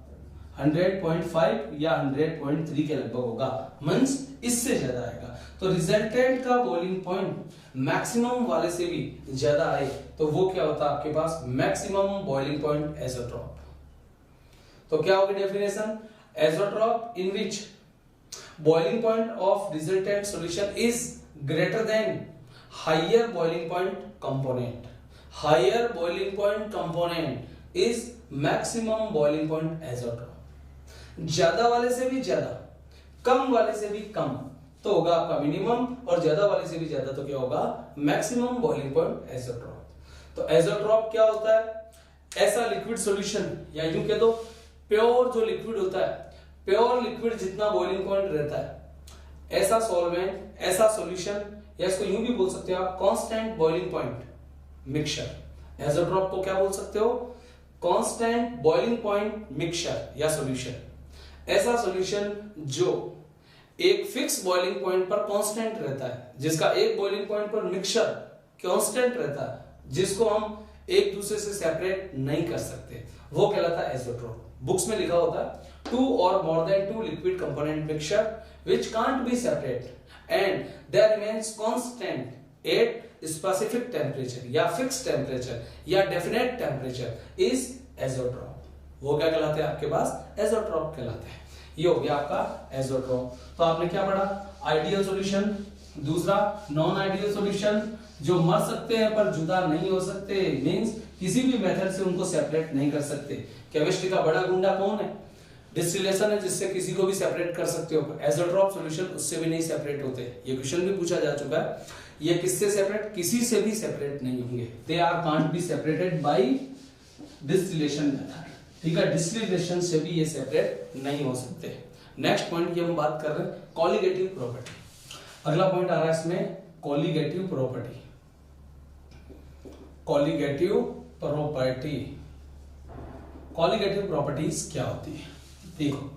100.5 या 100.3 के लगभग होगा, मींस इससे ज्यादा आएगा। तो रिजल्टेंट का बॉइलिंग पॉइंट मैक्सिमम वाले से भी ज्यादा आए तो वो क्या होता है आपके पास, मैक्सिमम बॉइलिंग पॉइंट एज़ोट्रॉप। तो क्या होगी definition, azeotrope in which boiling point of resultant solution is greater than higher boiling point component. Higher boiling point component is maximum boiling point azeotrope. ज्यादा वाले से भी ज्यादा, कम वाले से भी कम तो होगा आपका मिनिमम, और ज्यादा वाले से भी ज्यादा तो क्या होगा, मैक्सिमम बॉइलिंग पॉइंट एज़ोट्रॉप। तो एज़ोट्रॉप क्या होता है, ऐसा लिक्विड सॉल्यूशन या यूं कह दो प्योर जो लिक्विड होता है, प्योर लिक्विड जितना बॉइलिंग पॉइंट रहता है, ऐसा सॉल्वेंट, ऐसा सॉल्यूशन, या इसको यूं भी बोल सकते हो आप कांस्टेंट बॉइलिंग पॉइंट मिक्सचर। एज़ोट्रॉप को क्या बोल सकते हो, कांस्टेंट बॉइलिंग पॉइंट मिक्सचर या सॉल्यूशन। ऐसा सॉल्यूशन जो एक फिक्स बॉइलिंग पॉइंट पर कांस्टेंट रहता है, जिसका एक बॉइलिंग पॉइंट पर मिक्सचर कांस्टेंट रहता है, जिसको हम एक दूसरे से सेपरेट नहीं कर सकते, वो कहलाता है एज़ोट्रॉप। बुक्स में लिखा होता है 2 or more than 2 liquid component mixture which can't be separated and there remains constant at specific temperature या fixed temperature या definite temperature is azeotrope। वो क्या कहलाते हैं आपके पास, एज़ोट्रॉप कहलाते हैं। ये हो गया आपका एज़ोट्रॉप। तो आपने क्या पढ़ा, आइडियल सॉल्यूशन, दूसरा नॉन आइडियल सॉल्यूशन जो मर सकते हैं पर जुदा नहीं हो सकते, मींस किसी भी मेथड से उनको सेपरेट नहीं कर सकते। केमिस्ट्री का बड़ा गुंडा कौन है, डिस्टिलेशन है, जिससे किसी को भी सेपरेट कर सकते हो। एज़ोट्रॉप सॉल्यूशन उससे भी नहीं सेपरेट होते, ये क्वेश्चन भी पूछा जा चुका है। ये किससे सेपरेट, किसी से भी सेपरेट नहीं होंगे, they are can't be separated by distillation method. ठीक है, डिस्टिलेशन से भी ये सेपरेट नहीं हो सकते। नेक्स्ट पॉइंट की हम बात कर रहे हैं कॉलिगेटिव प्रॉपर्टी। अगला पॉइंट आ रहा है इसमें colligative property. Colligative property, colligative properties क्या होती है, देखो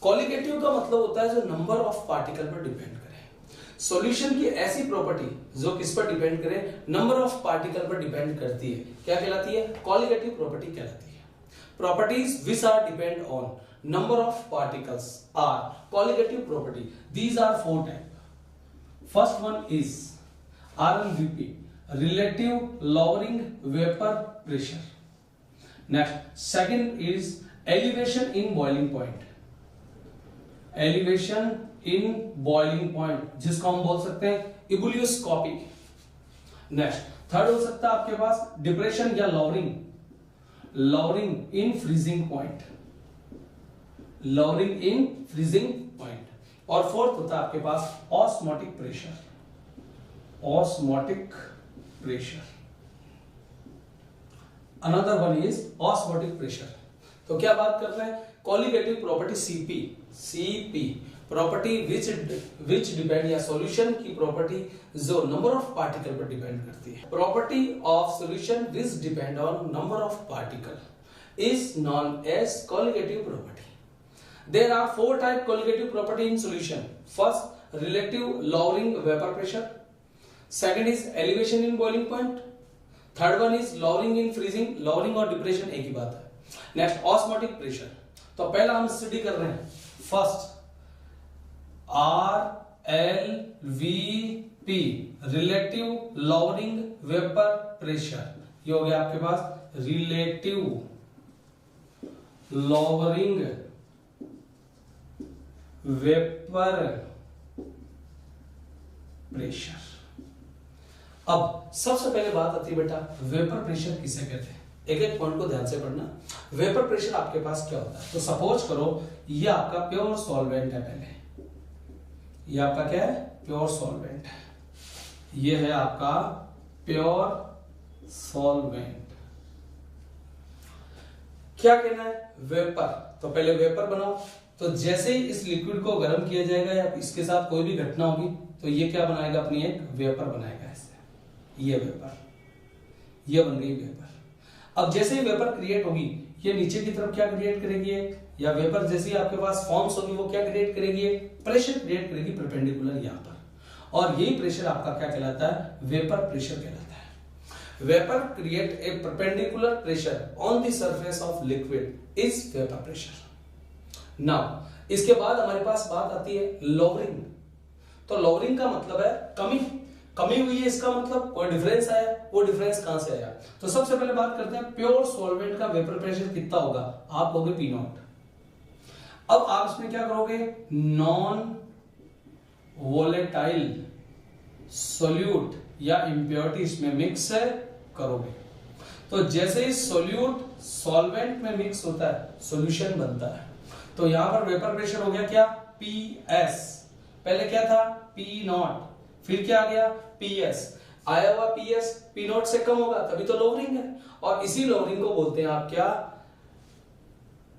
कॉलिगेटिव का मतलब होता है जो नंबर ऑफ पार्टिकल पर डिपेंड करे। सॉल्यूशन की ऐसी प्रॉपर्टी जो किस पर डिपेंड करे, नंबर ऑफ पार्टिकल पर डिपेंड करती है, क्या कहलाती है, कॉलिगेटिव प्रॉपर्टी कहलाती है। Properties which are depend on number of particles are colligative property. These are 4 type. First one is RLVP, relative lowering vapor pressure. Next, second is elevation in boiling point. Elevation in boiling point, जिसको हम बोल सकते हैं इबुलियोस्कोपी। Next, third हो सकता है आपके पास डिप्रेशन या lowering, lowering in freezing point, lowering in freezing point. और फोर्थ होता है आपके पास osmotic pressure, osmotic pressure. Another one is osmotic pressure। तो क्या बात कर रहे हैं, colligative property CP, CP property which depend, या सॉल्यूशन की प्रॉपर्टी जो नंबर ऑफ पार्टिकल पर डिपेंड करती है। Property of solution which depend on number of particle is known as colligative property. There are 4 type colligative property in solution. First, relative lowering vapor pressure. Second is elevation in boiling point. Third one is lowering in freezing. lowering और depression एक ही बात है। Next, osmotic pressure. तो पहला हम study कर रहे हैं first RLVP, relative lowering vapour pressure. ये हो गया आपके पास रिलेटिव लॉवरिंग वेपर प्रेशर। अब सबसे पहले बात आती है बेटा, वेपर प्रेशर किसे कहते हैं। एक एक पॉइंट को ध्यान से पढ़ना। वेपर प्रेशर आपके पास क्या होता है, तो सपोज करो ये आपका प्योर सॉल्वेंट है। पहले ये आपका क्या है, प्योर सॉल्वेंट है। ये है आपका प्योर सॉल्वेंट। क्या कहना है, वेपर। तो पहले वेपर बनाओ। तो जैसे ही इस लिक्विड को गर्म किया जाएगा या इसके साथ कोई भी घटना होगी तो ये क्या बनाएगा, अपनी एक वेपर बनाएगा। इससे ये वेपर, ये बन गई वेपर। अब जैसे ही वेपर क्रिएट होगी, ये नीचे की तरफ क्या क्रिएट करेगी, या वेपर जैसी आपके पास फॉर्म्स होगी वो क्या क्रिएट करेगी, प्रेशर क्रिएट करेगी परपेंडिकुलर यहां पर। और यही प्रेशर आपका क्या कहलाता है, वेपर प्रेशर कहलाता है। Vapour create a perpendicular pressure on the surface of liquid is vapour pressure. Now इसके बाद हमारे पास बात आती है लोवरिंग। तो लोवरिंग का मतलब है कमी, कमी हुई है, इसका मतलब कोई डिफरेंस आया। वो डिफरेंस कहां से आया, तो सबसे पहले बात करते हैं प्योर सॉल्वेंट का वेपर प्रेशर कितना होगा। आप होगे P0। अब आप इसमें क्या करोगे, नॉन वोलेटाइल सोल्यूट या इंप्योरिटी इसमें मिक्स करोगे। तो जैसे ही सोल्यूट सॉल्वेंट में मिक्स होता है, सॉल्यूशन बनता है। तो यहां पर वेपर प्रेशर हो गया क्या, PS। पहले क्या था, P0, फिर क्या आ गया, PS। आया हुआ PS P0 से कम होगा तभी तो लोवरिंग है। और इसी लोवरिंग को बोलते हैं आप क्या,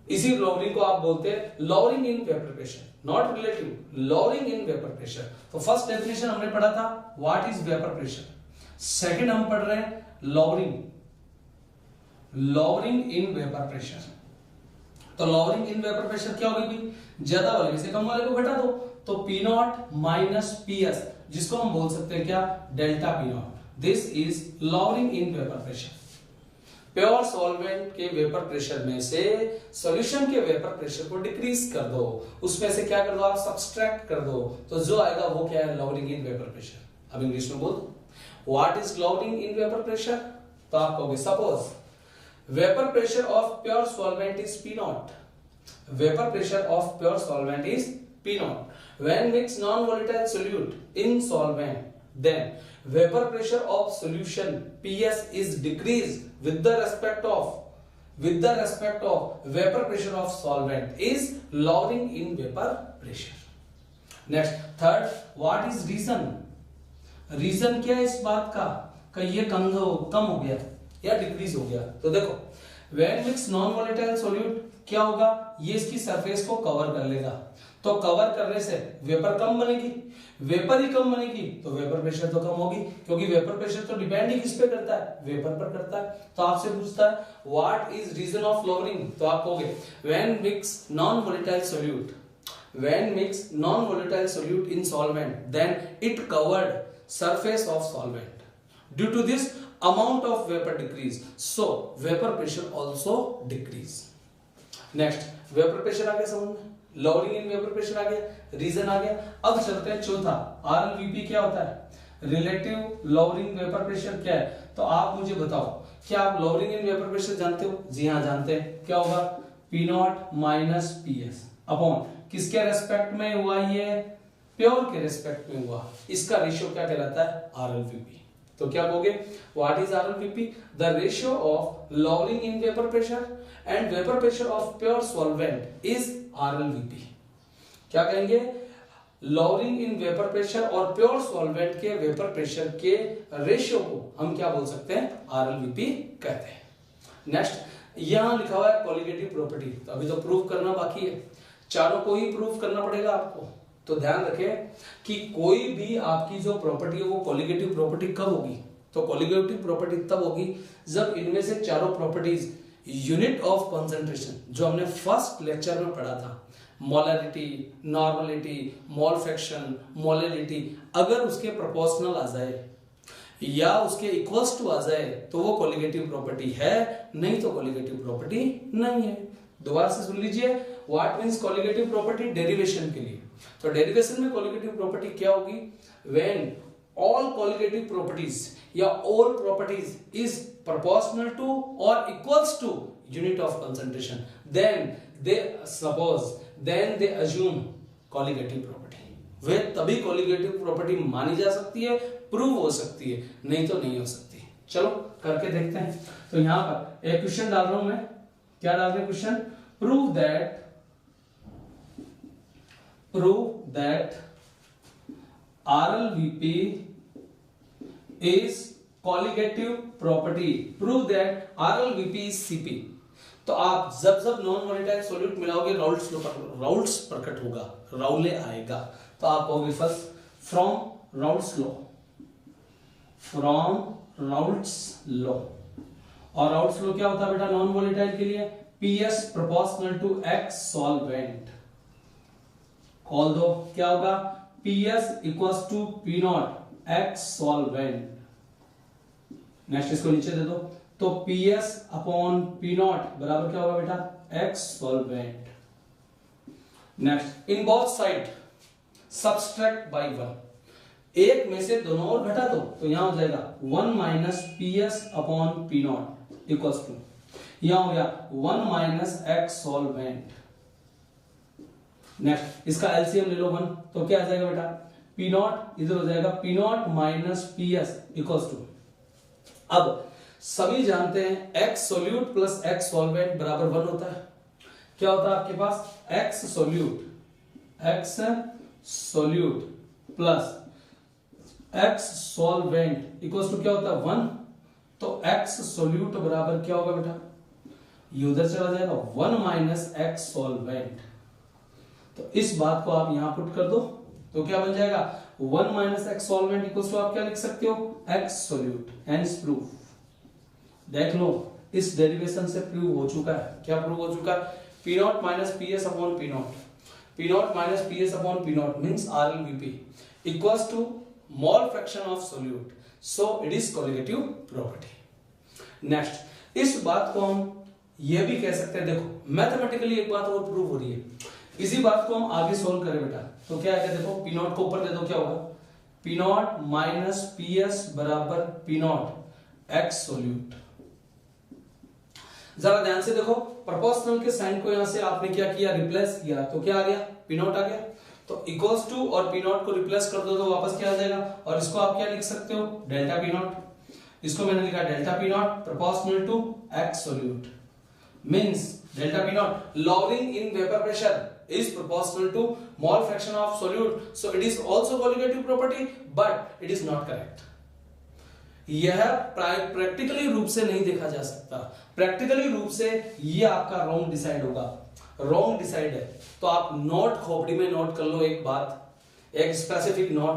इसी लोवरिंग को आप बोलते हैं lowering in vapour pressure, not relative, lowering in vapour pressure. तो फर्स्ट डेफिनेशन हमने पढ़ा था, what is vapour pressure. Second हम पढ़ रहे हैं lowering, lowering in vapour pressure. तो लोवरिंग इन वेपर प्रेशर क्या होगी भाई, ज्यादा वाले में से कम वाले को घटा दो। तो P0 माइनस PS, जिसको हम बोल सकते हैं क्या, delta P0। This is lowering in vapour pressure. Pure solvent के वेपर प्रेशर में से सॉल्यूशन के वेपर प्रेशर को डिक्रीज कर दो, उसमें से क्या कर दो आप, सब्सट्रैक्ट कर दो। तो जो आएगा वो क्या है, लोवरिंग इन वेपर प्रेशर। अब इंग्लिश में बोल दो, what is lowering in vapour pressure. तो आप कहोगे suppose vapour pressure of pure solvent is P0। Vapour pressure of pure solvent is P0 when mix non-volatile solute in solvent, then vapor pressure of solution PS is decreased with the respect of vapor pressure of solvent is lowering in vapor pressure. Next, third, what is reason? Reason क्या है इस बात का कि ये कम हो गया या डिक्रीज हो गया। तो देखो when mix non-volatile solute क्या होगा, ये इसकी सरफेस को कवर कर लेगा। तो कवर करने से वेपर कम बनेगी, वेपर ही कम बनेगी तो वेपर प्रेशर तो कम होगी, क्योंकि वेपर प्रेशर तो डिपेंड ही किस पे करता है, वेपर पर करता है। तो आपसे पूछता है what is reason of lowering. तो आप कहोगे when mix non volatile solute, when mix non volatile solute in solvent then it covered surface of solvent, due to this amount of vapor decrease, so vapor pressure also decrease. Next, vapor pressure आ गया समझ में, lowering in vapor pressure आ गया, reason आ गया। अब चलते हैं चौथा, RLVP क्या होता है, रिलेटिव lowering vapor pressure क्या है। तो आप मुझे बताओ, क्या आप lowering in vapor pressure जानते हो। जी हाँ जानते हैं, क्या होगा, P0 माइनस PS अपॉन किसके रेस्पेक्ट में हुआ, ये प्योर के रेस्पेक्ट में हुआ। इसका रेशियो क्या कहलाता है, RLVP। तो क्या कहोगे, what is RLVP, the ratio of lowering in vapor pressure and vapor pressure of pure solvent is RLVP। क्या कहेंगे, lowering in vapor pressure और pure solvent के vapor pressure के रेशियो को हम क्या बोल सकते हैं, RLVP कहते हैं। नेक्स्ट, यहाँ लिखा हुआ है कोलिगेटिव प्रॉपर्टी, तो अभी तो प्रूव करना बाकी है, चारों को ही प्रूव करना पड़ेगा आपको। तो ध्यान रखें कि कोई भी आपकी जो प्रॉपर्टी है वो कोलिगेटिव प्रॉपर्टी कब होगी, तो कोलिगेटिव प्रॉपर्टी तब होगी जब इनमें से चारों प्रॉपर्टीज यूनिट ऑफ कंसंट्रेशन, जो हमने फर्स्ट लेक्चर में पढ़ा था, molarity, normality, mole fraction, molality, अगर उसके प्रोपोर्शनल आ जाए या उसके इक्वल्स टू आ जाए तो वो कोलिगेटिव प्रॉपर्टी है, नहीं तो कोलिगेटिव प्रॉपर्टी नहीं है। दोबारा से सुन लीजिए, what means colligative property derivation के लिए। तो डेरिवेशन में कोलिगेटिव प्रॉपर्टी क्या होगी, व्हेन ऑल कोलिगेटिव प्रॉपर्टीज या all properties is proportional to और equals to unit of concentration, then they assume colligative property. वे तभी कोलिगेटिव प्रॉपर्टी मानी जा सकती है, प्रूव हो सकती है, नहीं तो नहीं हो सकती। चलो करके देखते हैं। तो यहां पर एक क्वेश्चन डाल रहा हूं मैं, क्या डाल रहे हैं question, prove that RLVP is colligative property, prove that RLVP is CP। तो आप जब जब नॉन वोलेटाइल सॉल्यूट मिलाओगे राउल्ट्स प्रकट होगा, राउले आएगा। तो आप कहोगे फर्स्ट फ्रॉम राउल्ट्स लॉ, और राउल्ट्स लॉ क्या होता है बेटा नॉन वोलेटाइल के लिए, PS proportional to X solvent. कॉल दो, क्या होगा, PS equals to P naught X solvent. Next इसको नीचे दे दो, तो PS अपॉन P नॉट बराबर क्या होगा बेटा, X solvent. Next in both side subtract by 1, एक में से दोनों और घटा दो, तो यहां हो जाएगा 1 minus PS upon P naught equals to, यहां हो गया 1 माइनस X सॉल्वेंट। नेक्स्ट इसका एलसीएम ले लो 1, तो क्या आ जाएगा बेटा, P नॉट इधर हो जाएगा P naught minus PS equals to. अब सभी जानते हैं X solute plus X solvent बराबर 1 होता है। क्या होता है आपके पास, X solute plus X solvent equals to क्या होता है 1। तो X सोल्यूट बराबर क्या होगा बेटा, ये उधर चला जाएगा 1 माइनस X सॉल्वेंट। तो इस बात को आप यहां पुट कर दो, तो क्या बन जाएगा 1 minus X solvent equals to आप क्या लिख सकते हो, X सोल्यूट। हेंस प्रूफ, देख लो इस डेरिवेशन से प्रूव हो चुका है। क्या प्रूव हो चुका है, P naught minus PS upon P naught, P naught minus PS upon P naught means RLVP equals to mole fraction of solute, so it is colligative property. Next इस बात को हम ये भी कह सकते हैं, देखो मैथमेटिकली एक बात और प्रूव हो रही है, इसी बात को हम आगे सोल्व करें बेटा, तो क्या है, देखो P नॉट को ऊपर दे दो, क्या होगा P नॉट माइनस PS बराबर P नॉट X सोल्यूट। जरा ध्यान से देखो, प्रोपोर्शनल के साइन को यहां से आपने क्या किया, रिप्लेस किया, तो क्या आ गया, P नॉट आ गया। तो इक्वल्स टू और P नॉट को रिप्लेस कर दो तो वापस क्या आ जाएगा, और इसको आप क्या लिख सकते हो, डेल्टा P नॉट। इसको मैंने लिखा delta P naught proportional to X solute, means delta P naught lowering in vapor pressure is proportional to mole fraction of solute, so it is also colligative property but it is not correct। यह practically रूप से नहीं देखा जा सकता, practically रूप से ये आपका रॉन्ग डिसाइड होगा, रॉन्ग डिसाइड है। तो आप नोट खोपड़ी में नोट कर लो एक बात, एक स्पेसिफिक नोट,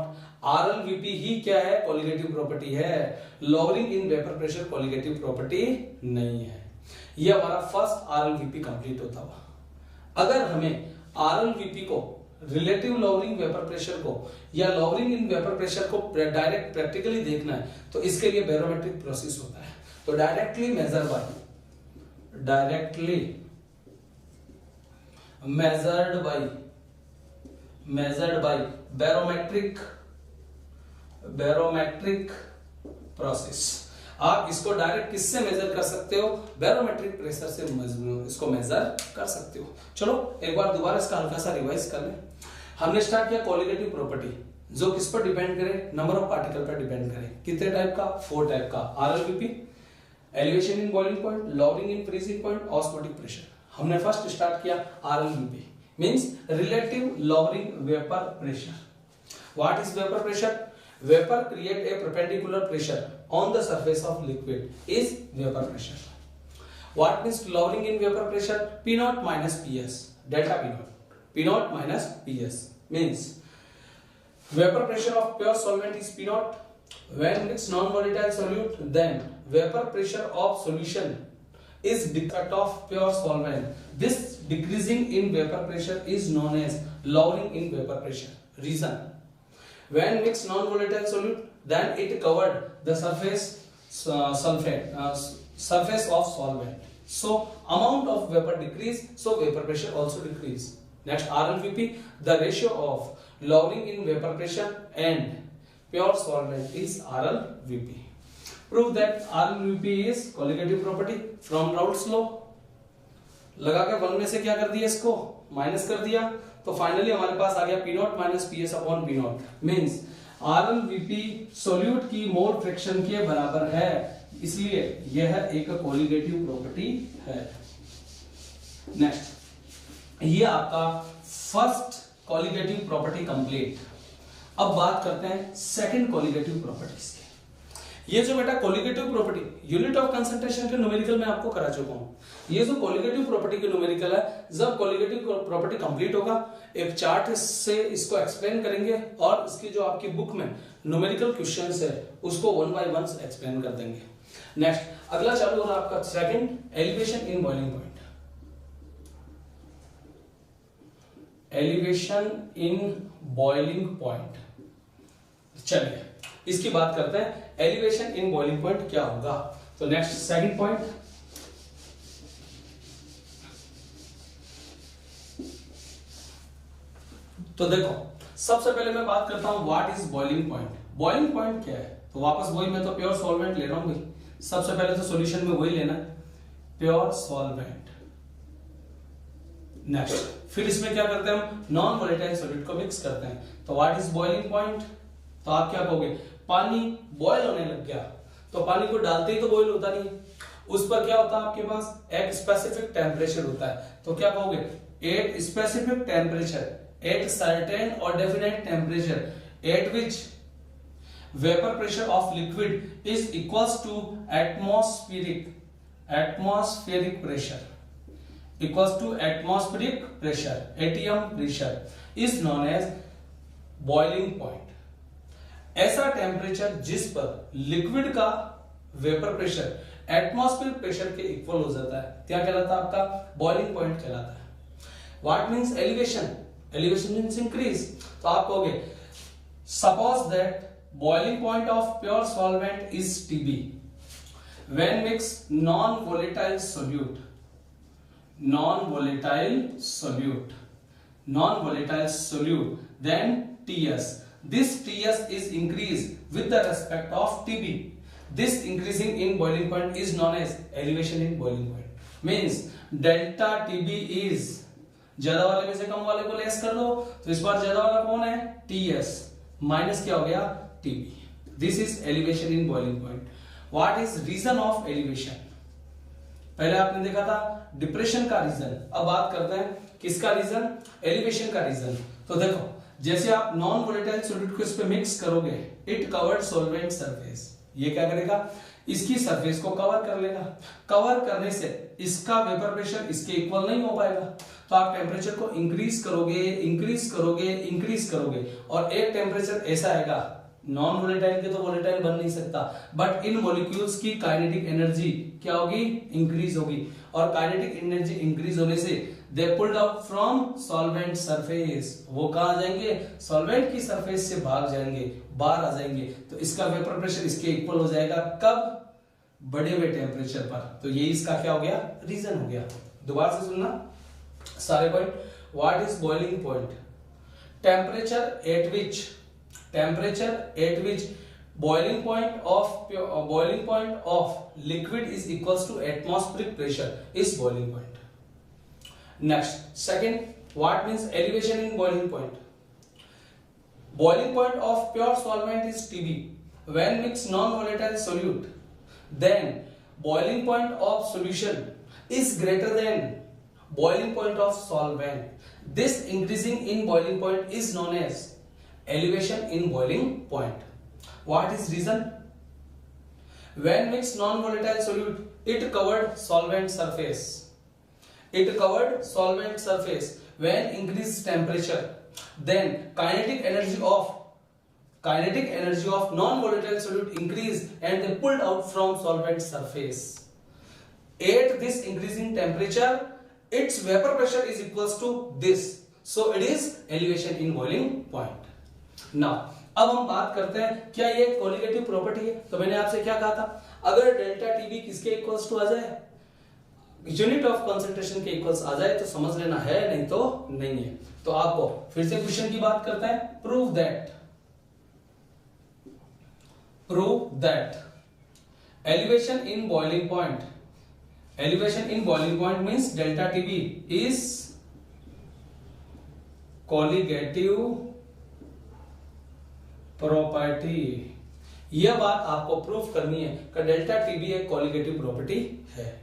RLVP ही क्या है, कोलिगेटिव प्रॉपर्टी है, lowering in vapour pressure colligative property नहीं है। ये हमारा फर्स्ट RLVP कंप्लीट होता हुआ। अगर हमें RLVP को, रिलेटिव लॉवरिंग वेपर प्रेशर को या लॉवरिंग इन वेपर प्रेशर को डायरेक्ट प्रैक्टिकली देखना है, तो इसके लिए बैरोमेट्रिक प्रोसेस होता है। तो directly measured by barometric process. आप इसको डायरेक्ट किससे मेजर कर सकते हो, बैरोमेट्रिक प्रेशर से इसको मेजर कर सकते हो। चलो एक बार दोबारा इसका हल्का सा रिवाइज कर लें। हमने स्टार्ट किया कोलिगेटिव प्रॉपर्टी, जो किस पर डिपेंड करे, नंबर ऑफ पार्टिकल पर डिपेंड करे। कितने टाइप का, 4 टाइप का, RLVP, elevation in boiling point, lowering in freezing point, osmotic pressure. हमने फर्स्ट स्टार्ट किया RLVP means relative lowering vapour pressure. What is vapour pressure, vapor create a perpendicular pressure on the surface of liquid is vapor pressure। What means lowering in vapor pressure? P naught minus Ps, delta P naught. P naught minus Ps means vapor pressure of pure solvent is P naught. When mixed non-volatile solute, then vapor pressure of solution is decreased of pure solvent. This decreasing in vapor pressure is known as lowering in vapor pressure. Reason: when mixed non-volatile solute, then it covered the surface surface of solvent. So amount of vapor decrease, so vapor pressure also decrease. Next, RLVP, the ratio of lowering in vapor pressure and pure solvent is RLVP. Prove that RLVP is colligative property from Raoult's law. लगा के 1 में से क्या कर दिया, इसको minus कर दिया, तो फाइनली हमारे पास आ गया P naught minus PS upon P not, means RLVP solute की मोल फ्रैक्शन के बराबर है, इसलिए यह एक कोलिगेटिव प्रॉपर्टी है। नेक्स्ट, ये आपका फर्स्ट कोलिगेटिव प्रॉपर्टी कंप्लीट। अब बात करते हैं सेकंड कोलिगेटिव प्रॉपर्टीज की। ये जो बेटा colligative property unit of concentration के न्यूमेरिकल में आपको करा चुका हूं। ये जो कोलिगेटिव प्रॉपर्टी की न्यूमेरिकल है, जब कोलिगेटिव प्रॉपर्टी कंप्लीट होगा एक चार्ट से इसको एक्सप्लेन करेंगे और इसकी जो आपकी बुक में न्यूमेरिकल क्वेश्चंस है उसको 1 बाय 1 एक्सप्लेन कर देंगे। नेक्स्ट, अगला चालू हो रहा है आपका second, elevation in boiling point. Elevation in boiling point, चलिए इसकी बात करते हैं। एलिवेशन इन बॉइलिंग पॉइंट क्या होगा? तो नेक्स्ट सेकंड पॉइंट, तो देखो सबसे पहले मैं बात करता हूं what is boiling point. Boiling point क्या है? तो वापस वही, मैं तो प्योर सॉल्वेंट ले रहा हूं भाई, सबसे पहले तो सॉल्यूशन में वही लेना है, प्योर सॉल्वेंट। नेक्स्ट, फिर इसमें क्या करते हैं हम, नॉन वोलेटाइल सॉल्यूट को मिक्स करते हैं। तो व्हाट इज बॉइलिंग पॉइंट? तो आप क्या कहोगे, पानी बॉयल होने लग गया, तो पानी को डालते ही तो बॉयल होता नहीं, उस पर क्या होता है आपके पास एक स्पेसिफिक टेम्परेचर होता है। तो क्या कहोगे, at specific temperature, at certain और definite temperature at which vapour pressure of liquid is equals to atmospheric pressure, equals to atmospheric pressure, ATM pressure is known as boiling point। ऐसा temperature जिस पर liquid का vapour pressure atmospheric pressure के equal हो जाता है, क्या कहलाता है आपका, बॉइलिंग पॉइंट कहलाता है। What means elevation? Elevation means increase. तो आप कहोगे suppose that boiling point of pure solvent is TB when mix non volatile solute, non-volatile solute, then TS. This TS is increased with the respect of TB. This increasing in boiling point is known as elevation in boiling point. Means delta TB is, ज्यादा वाले में से कम वाले को less कर दो, तो इस बार ज्यादा वाला कौन है, TS, माइनस क्या हो गया, TB। This is elevation in boiling point. What is reason of elevation? पहले आपने देखा था डिप्रेशन का रीजन, अब बात करते हैं किसका रीजन, एलिवेशन का रीजन। तो देखो जैसे आप नॉन वोलेटाइल सॉल्यूट को इस पे मिक्स करोगे, इट कवर्ड सॉल्वेंट सरफेस, ये क्या करेगा, इसकी सरफेस को कवर कर लेगा। कवर करने से इसका वेपर प्रेशर इसके इक्वल नहीं हो पाएगा, तो आप टेम्परेचर को इंक्रीज करोगे, इंक्रीज करोगे, इंक्रीज करोगे, और एक टेम्परेचर ऐसा आएगा, नॉन वोलेटाइल के तो वोलेटाइल बन नहीं सकता, बट इन मॉलिक्यूल्स की काइनेटिक एनर्जी क्या होगी, इंक्रीज होगी, और काइनेटिक एनर्जी इंक्रीज होने से दे pulled out from solvent surface, वो कहां जाएंगे, सॉल्वेंट की सरफेस से भाग जाएंगे, बाहर आ जाएंगे, तो इसका वेपर प्रेशर इसके इक्वल हो जाएगा, कब, बढ़े हुए टेम्परेचर पर। तो ये इसका क्या हो गया, रीजन हो गया। दोबारा से सुनना सारे point. What is boiling point? Temperature at which boiling point of liquid is equals to atmospheric pressure is boiling point. Next, second, what means elevation in boiling point? Boiling point of pure solvent is TB when mixed non-volatile solute, then boiling point of solution is greater than boiling point of solvent. This increasing in boiling point is known as elevation in boiling point. What is reason? When mixed non-volatile solute it covered solvent surface. It covered solvent surface. When increased temperature, then kinetic energy of non-volatile solute increased and they pulled out from solvent surface. At this increasing temperature, its vapor pressure is equals to this. So it is elevation in boiling point. Now, अब हम बात करते हैं क्या ये colligative property है। तो मैंने आपसे क्या कहा था, अगर डेल्टा टीबी किसके इक्वल्स टू आ जाए, यूनिट ऑफ कंसंट्रेशन के इक्वल्स आ जाए तो समझ लेना है, नहीं तो नहीं है। तो आपको फिर से क्वेश्चन की बात करते हैं। Prove that elevation in boiling point means delta TB is colligative property. यह बात आपको प्रूफ करनी है कि डेल्टा टीबी एक कोलिगेटिव प्रॉपर्टी है।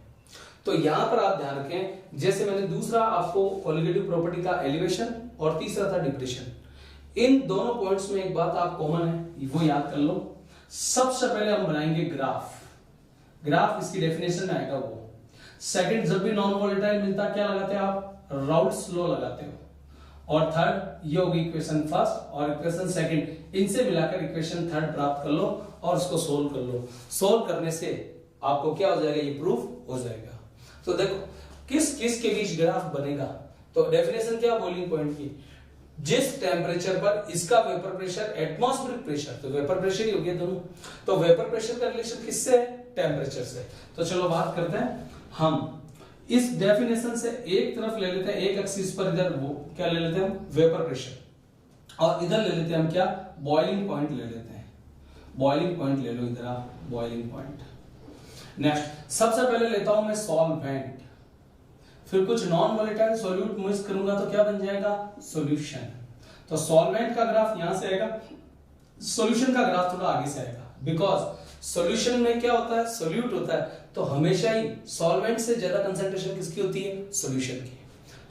तो यहां पर आप ध्यान रखें, जैसे मैंने दूसरा आपको कोलिगेटिव प्रॉपर्टी का एलिवेशन और तीसरा था डिप्रेशन, इन दोनों पॉइंट्स में एक बात आप कॉमन है वो याद कर लो। सबसे पहले हम बनाएंगे ग्राफ इसकी डेफिनेशन में आएगा वो। सेकंड, जब भी नॉन वोलेटाइल मिलता क्या लगाते हैं आप, राउल्ट्स लॉ लगाते हो। और थर्ड, ये होगी इक्वेशन फर्स्ट और इक्वेशन सेकंड, इनसे मिलाकर इक्वेशन थर्ड प्राप्त कर लो और इसको सोल्व कर लो। सोल्व करने से आपको क्या हो जाएगा, ये प्रूफ हो जाएगा। तो देखो किस के बीच ग्राफ बनेगा। तो डेफिनेशन क्या, बॉइलिंग पॉइंट की, जिस टेम्परेचर पर इसका वेपर प्रेशर एटमॉस्फेरिक प्रेशर, तो वेपर प्रेशर ही हो गया दोनों। तो वेपर प्रेशर का रिलेशन किससे है, टेम्परेचर से। तो चलो बात करते हैं, हम इस डेफिनेशन से एक तरफ ले लेते हैं, एक एक्सिस पर इधर वो क्या ले लेते हैं हम, वेपर प्रेशर, और इधर ले लेते हैं हम क्या, बॉइलिंग पॉइंट ले लेते हैं। बॉइलिंग पॉइंट ले लो इधर आप, बॉइलिंग पॉइंट। नेक्स्ट, सबसे पहले लेता हूं मैं सॉल्वेंट, फिर कुछ नॉन वोलेटाइल सॉल्यूट मिक्स करूंगा तो क्या बन जाएगा, सॉल्यूशन। तो सॉल्वेंट का ग्राफ यहां से आएगा, सॉल्यूशन का ग्राफ थोड़ा आगे से आएगा, बिकॉज सॉल्यूशन में क्या होता है, सोल्यूट होता है, तो हमेशा ही सॉल्वेंट से ज्यादा कंसंट्रेशन किसकी होती है, सॉल्यूशन की।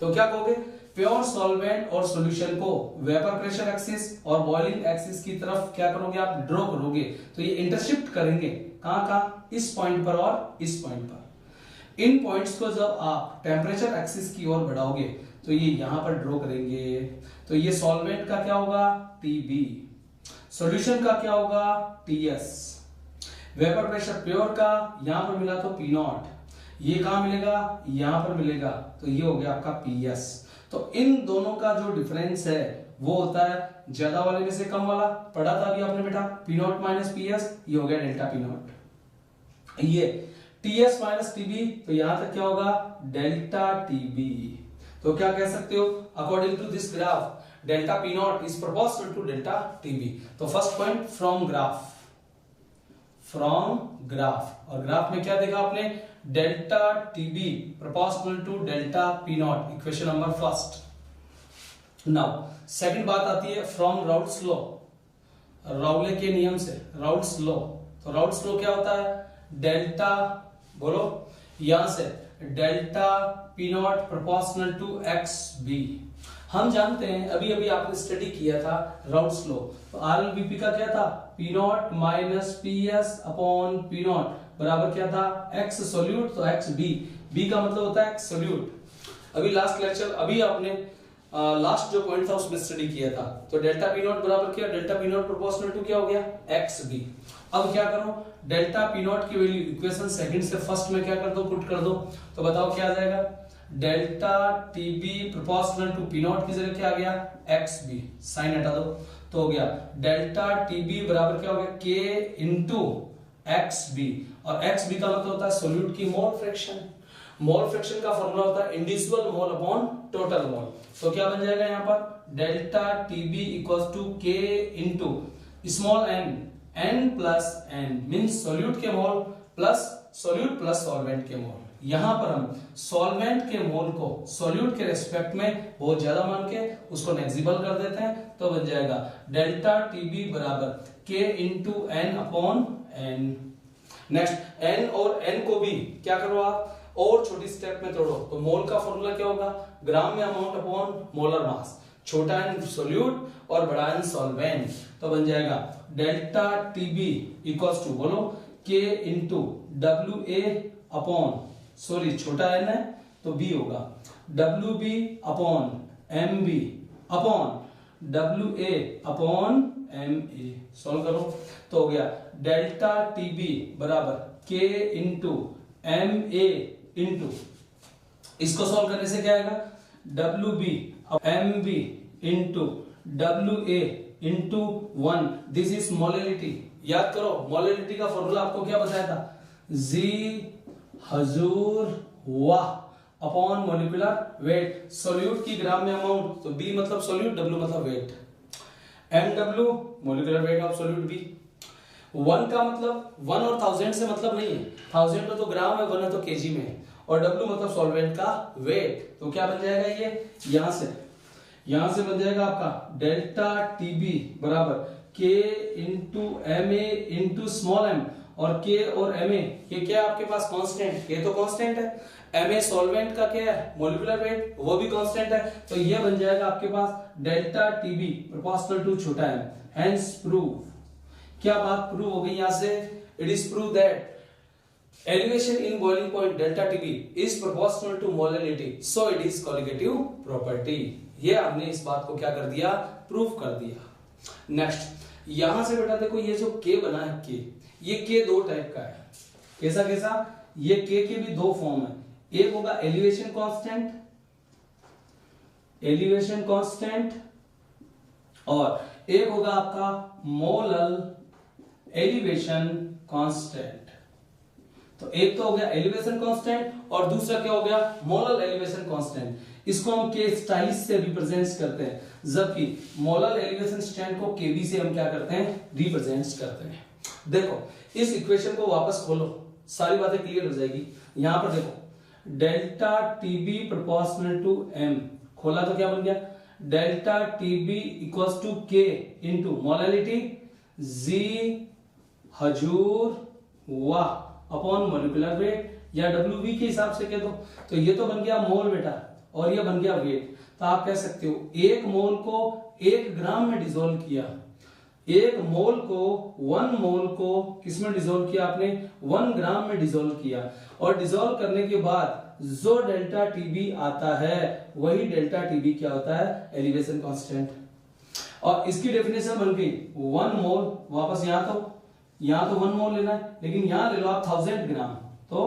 तो क्या कहोगे, प्योर सॉल्वेंट और सॉल्यूशन को वेपर प्रेशर एक्सिस और बॉइलिंग एक्सिस की तरफ क्या करोगे आप, ड्रॉ करोगे। तो ये इंटरशिफ्ट करेंगे कहां, इस पॉइंट पर और इस पॉइंट पर। इन पॉइंट्स को जब आप टेम्परेचर एक्सिस की ओर बढ़ाओगे तो ये यहां पर ड्रॉ करेंगे। तो ये सॉल्वेंट का क्या होगा, टीबी, सॉल्यूशन का क्या होगा, टीएस, वेपर प्रेशर प्योर का यहां पर मिला तो पी नॉट, ये कहां मिलेगा, यहां पर मिलेगा, तो ये हो गया आपका पीएस। तो इन दोनों का जो डिफरेंस है वो होता है ज्यादा वाले में से कम वाला, पढ़ा था अभी आपने बेटा, पी नॉट माइनस पीएस, ये हो गया डेल्टा पी नॉट। ये टीएस माइनस टीबी, तो यहां तक क्या होगा, डेल्टा टीबी। तो क्या कह सकते हो, according to this graph delta P naught is proportional to delta TB. तो फर्स्ट पॉइंट फ्रॉम ग्राफ, और ग्राफ में क्या देखा आपने, delta TB proportional to delta P naught, equation number first. Now second बात आती है फ्रॉम राउल्ट्स लॉ, राउले के नियम से, राउल्ट्स लॉ। तो राउल्ट्स लॉ क्या होता है, डेल्टा, बोलो यहां से, delta P naught proportional to x B. हम जानते हैं, अभी अभी आपने स्टडी किया था राउल्ट्स लॉ, तो आरएलबीपी का क्या था, P not minus P S upon P naught बराबर क्या था, एक्स सोल्यूट, तो एक्स बी, बी का मतलब होता है एक्स सोल्यूट। अभी लास्ट लेक्चर, अभी आपने लास्ट जो पॉइंट था उसमें स्टडी किया था। तो डेल्टा पी नॉट बराबर क्या, delta P naught proportional to क्या हो गया, एक्स बी। अब क्या करो, डेल्टा पी नॉट की वैल्यू इक्वेशन सेकंड से फर्स्ट में क्या कर दो, पुट कर दो। तो बताओ क्या आ जाएगा, delta TB proportional to P naught की जगह क्या आ गया, एक्स बी, साइन हटा दो, तो हो गया डेल्टा टीबी बराबर क्या हो गया, के इंटू एक्स बी। और एक्स बी का मतलब होता है सोल्यूट की मोल फ्रैक्शन। मोल फ्रैक्शन का फॉर्मूला होता है individual mole upon total mole. तो क्या बन जाएगा यहाँ पर, delta TB equals to K into small n, n plus n means solute के mole plus solute plus solvent के मोल। यहां पर हम सॉल्वेंट के मोल को सोल्यूट के रेस्पेक्ट में बहुत ज्यादा मान के उसको नेग्जिबल कर देते हैं, तो बन जाएगा डेल्टा टीबी बराबर K into n upon n. Next, n और एन को भी क्या करो आप, और छोटी स्टेप में तोड़ो। तो मोल का फॉर्मूला क्या होगा, ग्राम में अमाउंट अपॉन मोलर मास, छोटा एन सोल्यूट और बड़ा एन सॉल्वेंट। तो बन जाएगा डेल्टा टीबी इक्वल्स टू, बोलो, के इंटू डब्ल्यू ए अपॉन, सॉरी छोटा n है तो b होगा, WB upon MB upon WA upon MA। Solve करो तो हो गया डेल्टा TB बराबर K इंटू MA इंटू, इसको सॉल्व करने से क्या आएगा, WB MB into WA into 1, this is molality. याद करो मोलैलिटी का फॉर्मूला आपको क्या बताया था, G हजूर वाह अपॉन मॉलिक्यूलर वेट, सोल्यूट की ग्राम में अमाउंट, तो B मतलब सोल्यूट, W मतलब weight, MW molecular weight of solute B। 1 का मतलब 1 और 1000 से मतलब नहीं है, 1000 तो ग्राम है, 1 है तो केजी में है, और W मतलब सॉल्वेंट का वेट, तो क्या बन जाएगा ये, यहां से बन जाएगा आपका डेल्टा TB बराबर K into MA into small m, और K और MA ये क्या है आपके पास कांस्टेंट, K तो कांस्टेंट है, MA सॉल्वेंट का क्या है मॉलिक्यूलर वेट, वो भी कांस्टेंट है, तो ये बन जाएगा आपके पास डेल्टा TB प्रोपोर्शनल टू छोटा m। हेंस प्रूव, क्या बात प्रूव हो गई यहां से, it is prove that elevation in boiling point delta TB is proportional to molality, so it is colligative property। ये हमने इस बात को क्या कर दिया, प्रूफ कर दिया। नेक्स्ट यहां से बेटा देखो ये जो K बना है K, ये K दो टाइप का है, कैसा कैसा, ये K के भी दो फॉर्म है, एक होगा एलिवेशन कांस्टेंट और एक होगा आपका मोलल एलिवेशन कांस्टेंट। तो एक तो हो गया एलिवेशन कांस्टेंट और दूसरा क्या हो गया मोलल एलिवेशन कांस्टेंट। इसको हम के स्टाइल्स से रिप्रेजेंट करते हैं, जबकि मोलल एलिवेशन कांस्टेंट को केवी से हम क्या करते हैं, रिप्रेजेंट करते हैं। देखो इस इक्वेशन को वापस खोलो, सारी बातें क्लियर हो जाएगी। यहां पर देखो delta TB proportional to M, खोला तो क्या बन गया, delta TB equals to K into molality G हजूर वाह अपॉन मॉलिक्यूलर वेट, या WB के हिसाब से कह दो, तो ये तो बन गया मोल बेटा और ये बन गया वेट। तो आप कह सकते हो एक मोल को 1 ग्राम में डिसॉल्व किया, एक मोल को 1 मोल को किसमें डिसॉल्व किया आपने, 1 ग्राम में डिसॉल्व किया, और डिसॉल्व करने के बाद जो डेल्टा TB आता है वही डेल्टा TB क्या होता है, एलिवेशन कांस्टेंट। और इसकी डेफिनेशन बन गई 1 मोल, वापस यहां तो 1 मोल लेना है, लेकिन यहां ले लो आप 1000 ग्राम, तो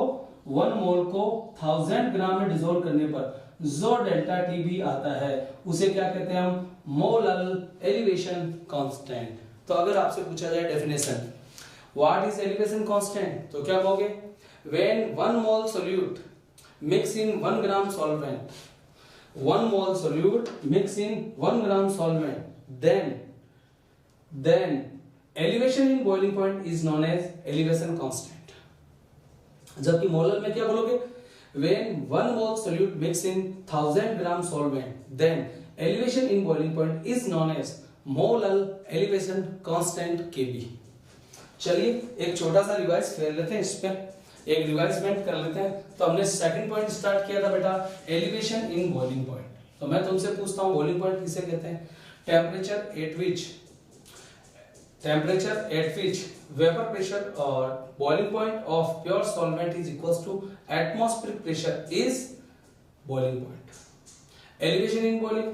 1 मोल को 1000 ग्राम में डिसॉल्व करने पर जो डेल्टा TB आता है उसे क्या कहते हैं हम, मोलल एलिवेशन कांस्टेंट। तो अगर आपसे पूछा जाए definition what is elevation constant, तो क्या कहोगे, when 1 mole solute mix in 1 gram solvent, 1 mole solute mix in 1 gram solvent, then elevation in boiling point is known as elevation constant। जबकि molar में क्या बोलोगे, when 1 mole solute mix in 1000 gram solvent, then elevation in boiling point is known as molar elevation constant Kb। चलिए एक छोटा सा revise कर लेते हैं, इस पे एक रिवाइजमेंट कर लेते हैं। तो हमने सेकंड पॉइंट स्टार्ट किया था बेटा एलिवेशन इन बॉइलिंग पॉइंट। तो मैं तुमसे पूछता हूं बॉइलिंग पॉइंट किसे कहते हैं, temperature at which vapor pressure or boiling point of pure solvent is equals to atmospheric pressure is boiling point। Elevation in boiling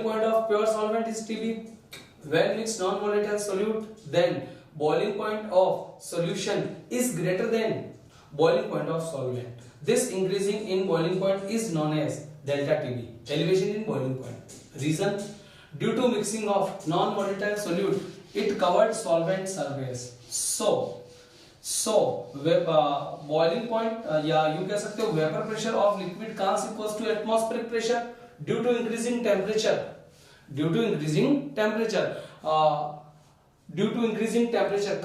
point of pure solvent is TB। When mixed non-volatile solute, then boiling point of solution is greater than boiling point of solvent। This increasing in boiling point is known as delta TB, elevation in boiling point। Reason, due to mixing of non-volatile solute, it covered solvent surface। So boiling point या यूं कह सकते हो vapor pressure of liquid कहां से equals to atmospheric pressure due to increasing temperature,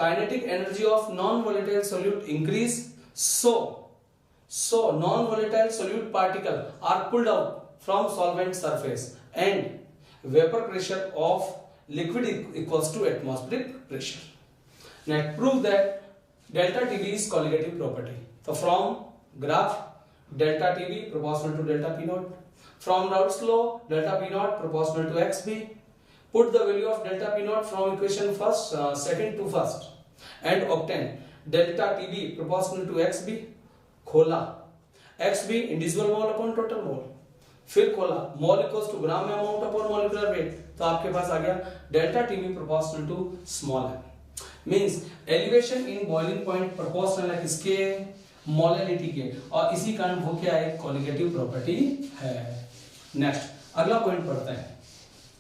kinetic energy of non-volatile solute increase। So non-volatile solute particle are pulled out from solvent surface and vapor pressure of liquid equals to atmospheric pressure। Next, prove that delta TB is colligative property। So from graph delta TB proportional to delta P naught, from Raoult's law delta P naught proportional to XB, put the value of delta P naught from equation second to first and obtain delta TB proportional to x B, खोला x B individual mole upon total mole, फिर खोला mole equals to gram amount upon molecular weight, तो आपके पास आ गया delta TB proportional to small m. Means elevation in boiling point proportional है किसके, मोलैलिटी के, और इसी कारण वो क्या है, कॉलिगेटिव प्रॉपर्टी है। नेक्स्ट अगला पॉइंट पढ़ते हैं।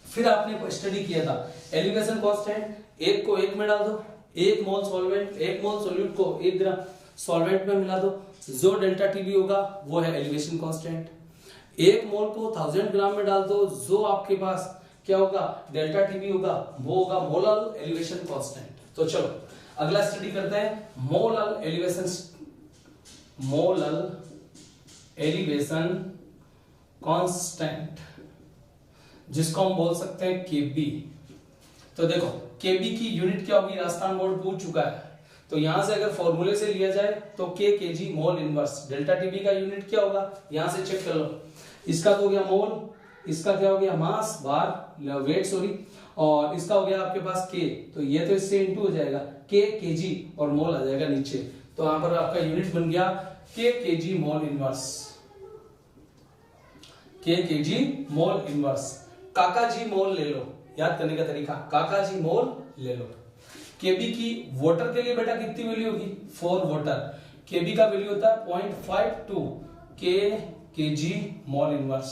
फिर आपने स्टडी किया था एलिवेशन कांस्टेंट, एक को एक में डाल दो, एक मोल सॉल्वेंट, एक मोल सॉल्यूट को 1 ग्राम सॉल्वेंट में मिला दो, जो डेल्टा टीबी होगा वो है एलिवेशन कांस्टेंट। एक मोल को 1000 ग्राम में डाल दो, जो आपके पास क्या होगा, डेल्टा टीबी होगा, वो होगा मोलर एलिवेशन कांस्टेंट। तो चलो अगला स्टडी करते हैं मोलर एलिवेशन कांस्टेंट, जिसको हम बोल सकते हैं केबी। तो देखो केबी की यूनिट क्या होगी, राजस्थान बोर्ड पूछ चुका है, तो यहां से अगर फॉर्मूले से लिया जाए तो के KG mole inverse, delta TB का यूनिट क्या होगा, यहां से चेक कर लो। इसका तो हो गया मोल, इसका क्या हो गया मास बार वेट सॉरी, और इसका हो गया आपके पास के, तो ये तो इससे इनटू हो जाएगा, के केजी और मोल आ जाएगा नीचे, तो यहां पर आपका यूनिट बन गया के केजी मोल इनवर्स, के केजी मोल इनवर्स। काका जी मोल ले लो, याद करने का तरीका, काका जी मोल ले लो। केबी की वाटर के लिए बेटा कितनी वैल्यू होगी, 4 वाटर, केबी का वैल्यू होता है 0.52 के केजी मोल इनवर्स।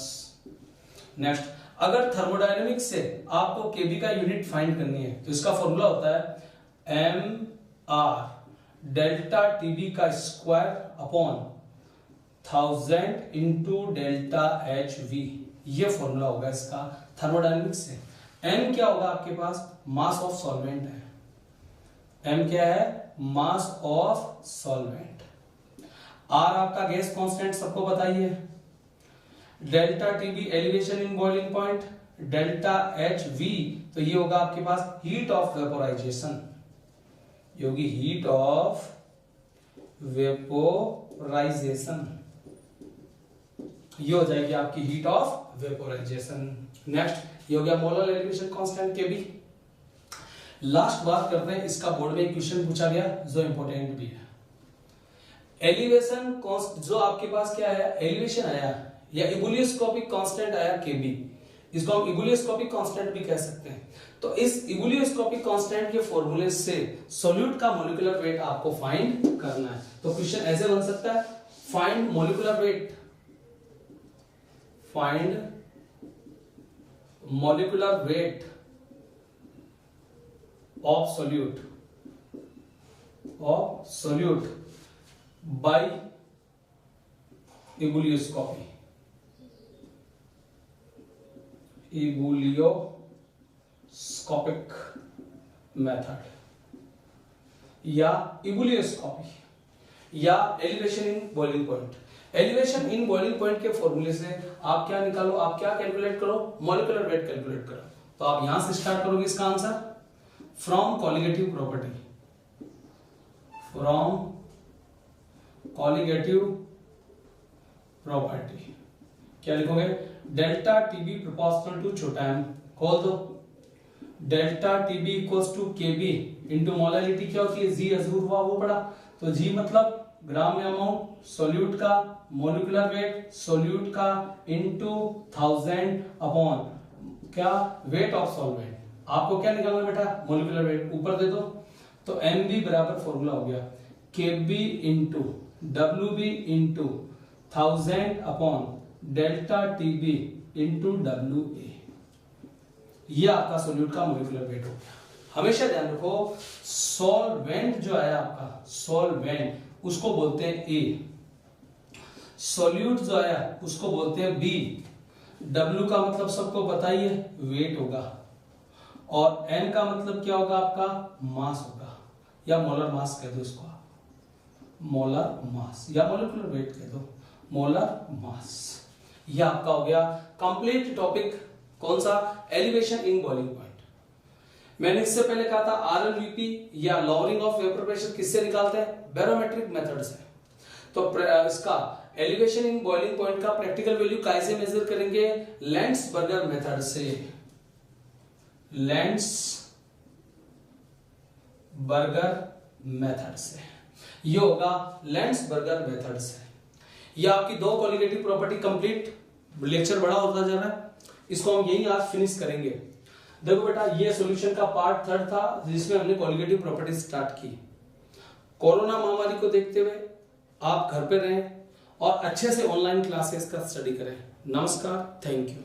नेक्स्ट अगर थर्मोडायनेमिक्स से आपको केबी का यूनिट फाइंड करनी है तो इसका फॉर्मूला होता है एम आर डेल्टा टीबी का square upon 1000 into delta H we, ये फॉर्मूला होगा इसका थर्मोडायनेमिक्स से। एम क्या होगा आपके पास, मास ऑफ सॉल्वेंट है, एम क्या है, मास ऑफ सॉल्वेंट। आर आपका गैस कांस्टेंट सबको बताइए, delta TB elevation in boiling point, delta H we, तो ये होगा आपके पास हीट ऑफ वेपोराइजेशन, ये होगी हीट ऑफ वेपोराइजेशन, ये हो जाएगी आपकी हीट ऑफ वेपोराइजेशन। नेक्स्ट ये हो गया मोलर एलिवेशन कांस्टेंट केबी। लास्ट बात करते हैं, इसका बोर्ड में एक क्वेश्चन पूछा गया जो इंपॉर्टेंट भी है। एलिवेशन जो आपके पास क्या है, एलिवेशन आया या इबुलियोस्कोपिक कांस्टेंट आया केबी, इसको हम इबुलियोस्कोपिक कांस्टेंट भी कह सकते हैं। तो इस इबुलियोस्कोपिक कांस्टेंट के फॉर्मूले से सॉल्यूट का मॉलिक्यूलर वेट आपको फाइंड करना है। तो क्वेश्चन ऐसे बन सकता है, find molecular weight, find molecular weight of solute by ebulioscopic method या इबुलियोस्कोपी या elevation in boiling point. Elevation in boiling point के फॉर्मूले से आप क्या निकालो, आप क्या कैलकुलेट करो, मॉलिक्यूलर वेट कैलकुलेट करो। तो आप यहां से स्टार्ट करोगे इसका answer, from colligative property, from colligative property क्या लिखोगे, डेल्टा टीबी प्रोपोर्शनल टू छोटा एम, खोल दो, delta TB equals to KB into molality क्या होती है, जी अजूर हुआ वो पड़ा, तो जी मतलब ग्राम में अमाउंट, सॉल्यूट का मॉलिक्यूलर वेट, सॉल्यूट का इंटू 1000 अपॉन क्या, वेट ऑफ सॉल्वेंट। आपको क्या निकालना बेटा, मॉलिक्यूलर वेट, ऊपर दे दो, तो एम बी बराबर फॉर्मूला हो गया KB into W B into 1000 upon delta TB into W A, ये आपका सॉल्यूट का मॉलिक्यूलर वेट हो गया। हमेशा ध्यान रखो, सॉल्वेंट जो है आपका, सॉल्वेंट उसको बोलते हैं ए, सॉल्यूट जो है उसको बोलते हैं बी, डब्ल्यू का मतलब सबको बताइए वेट होगा, और एन का मतलब क्या होगा आपका, मास होगा, या मोलर मास कह दो इसको आप, मोलर मास या मॉलिक्यूलर वेट कह दो, मोलर मास। ये आपका हो गया कंप्लीट टॉपिक, कौन सा, एलिवेशन इन बॉइलिंग पॉइंट। मैंने इससे पहले कहा था आरएलवीपी या लॉवरिंग ऑफ वेपर प्रेशर किससे निकालते हैं, बैरोमेट्रिक मेथड से। तो इसका एलिवेशन इन बॉइलिंग पॉइंट का प्रैक्टिकल वैल्यू कैसे मेजर करेंगे, लैंड्सबर्गर मेथड से, लैंड्सबर्गर मेथड से। ये होगा लेंड्सबर्गर मेथड से। ये आपकी 2 कॉलिगेटिव प्रॉपर्टी कंप्लीट। लेक्चर बड़ा होता जा रहा है, इसको हम यही आज फिनिश करेंगे। देखो बेटा, ये सॉल्यूशन का पार्ट 3 था जिसमें हमने कॉलिगेटिव प्रॉपर्टी स्टार्ट की। कोरोना महामारी को देखते हुए आप घर पे रहें और अच्छे से ऑनलाइन क्लासेस का स्टडी करें। नमस्कार, थैंक यू।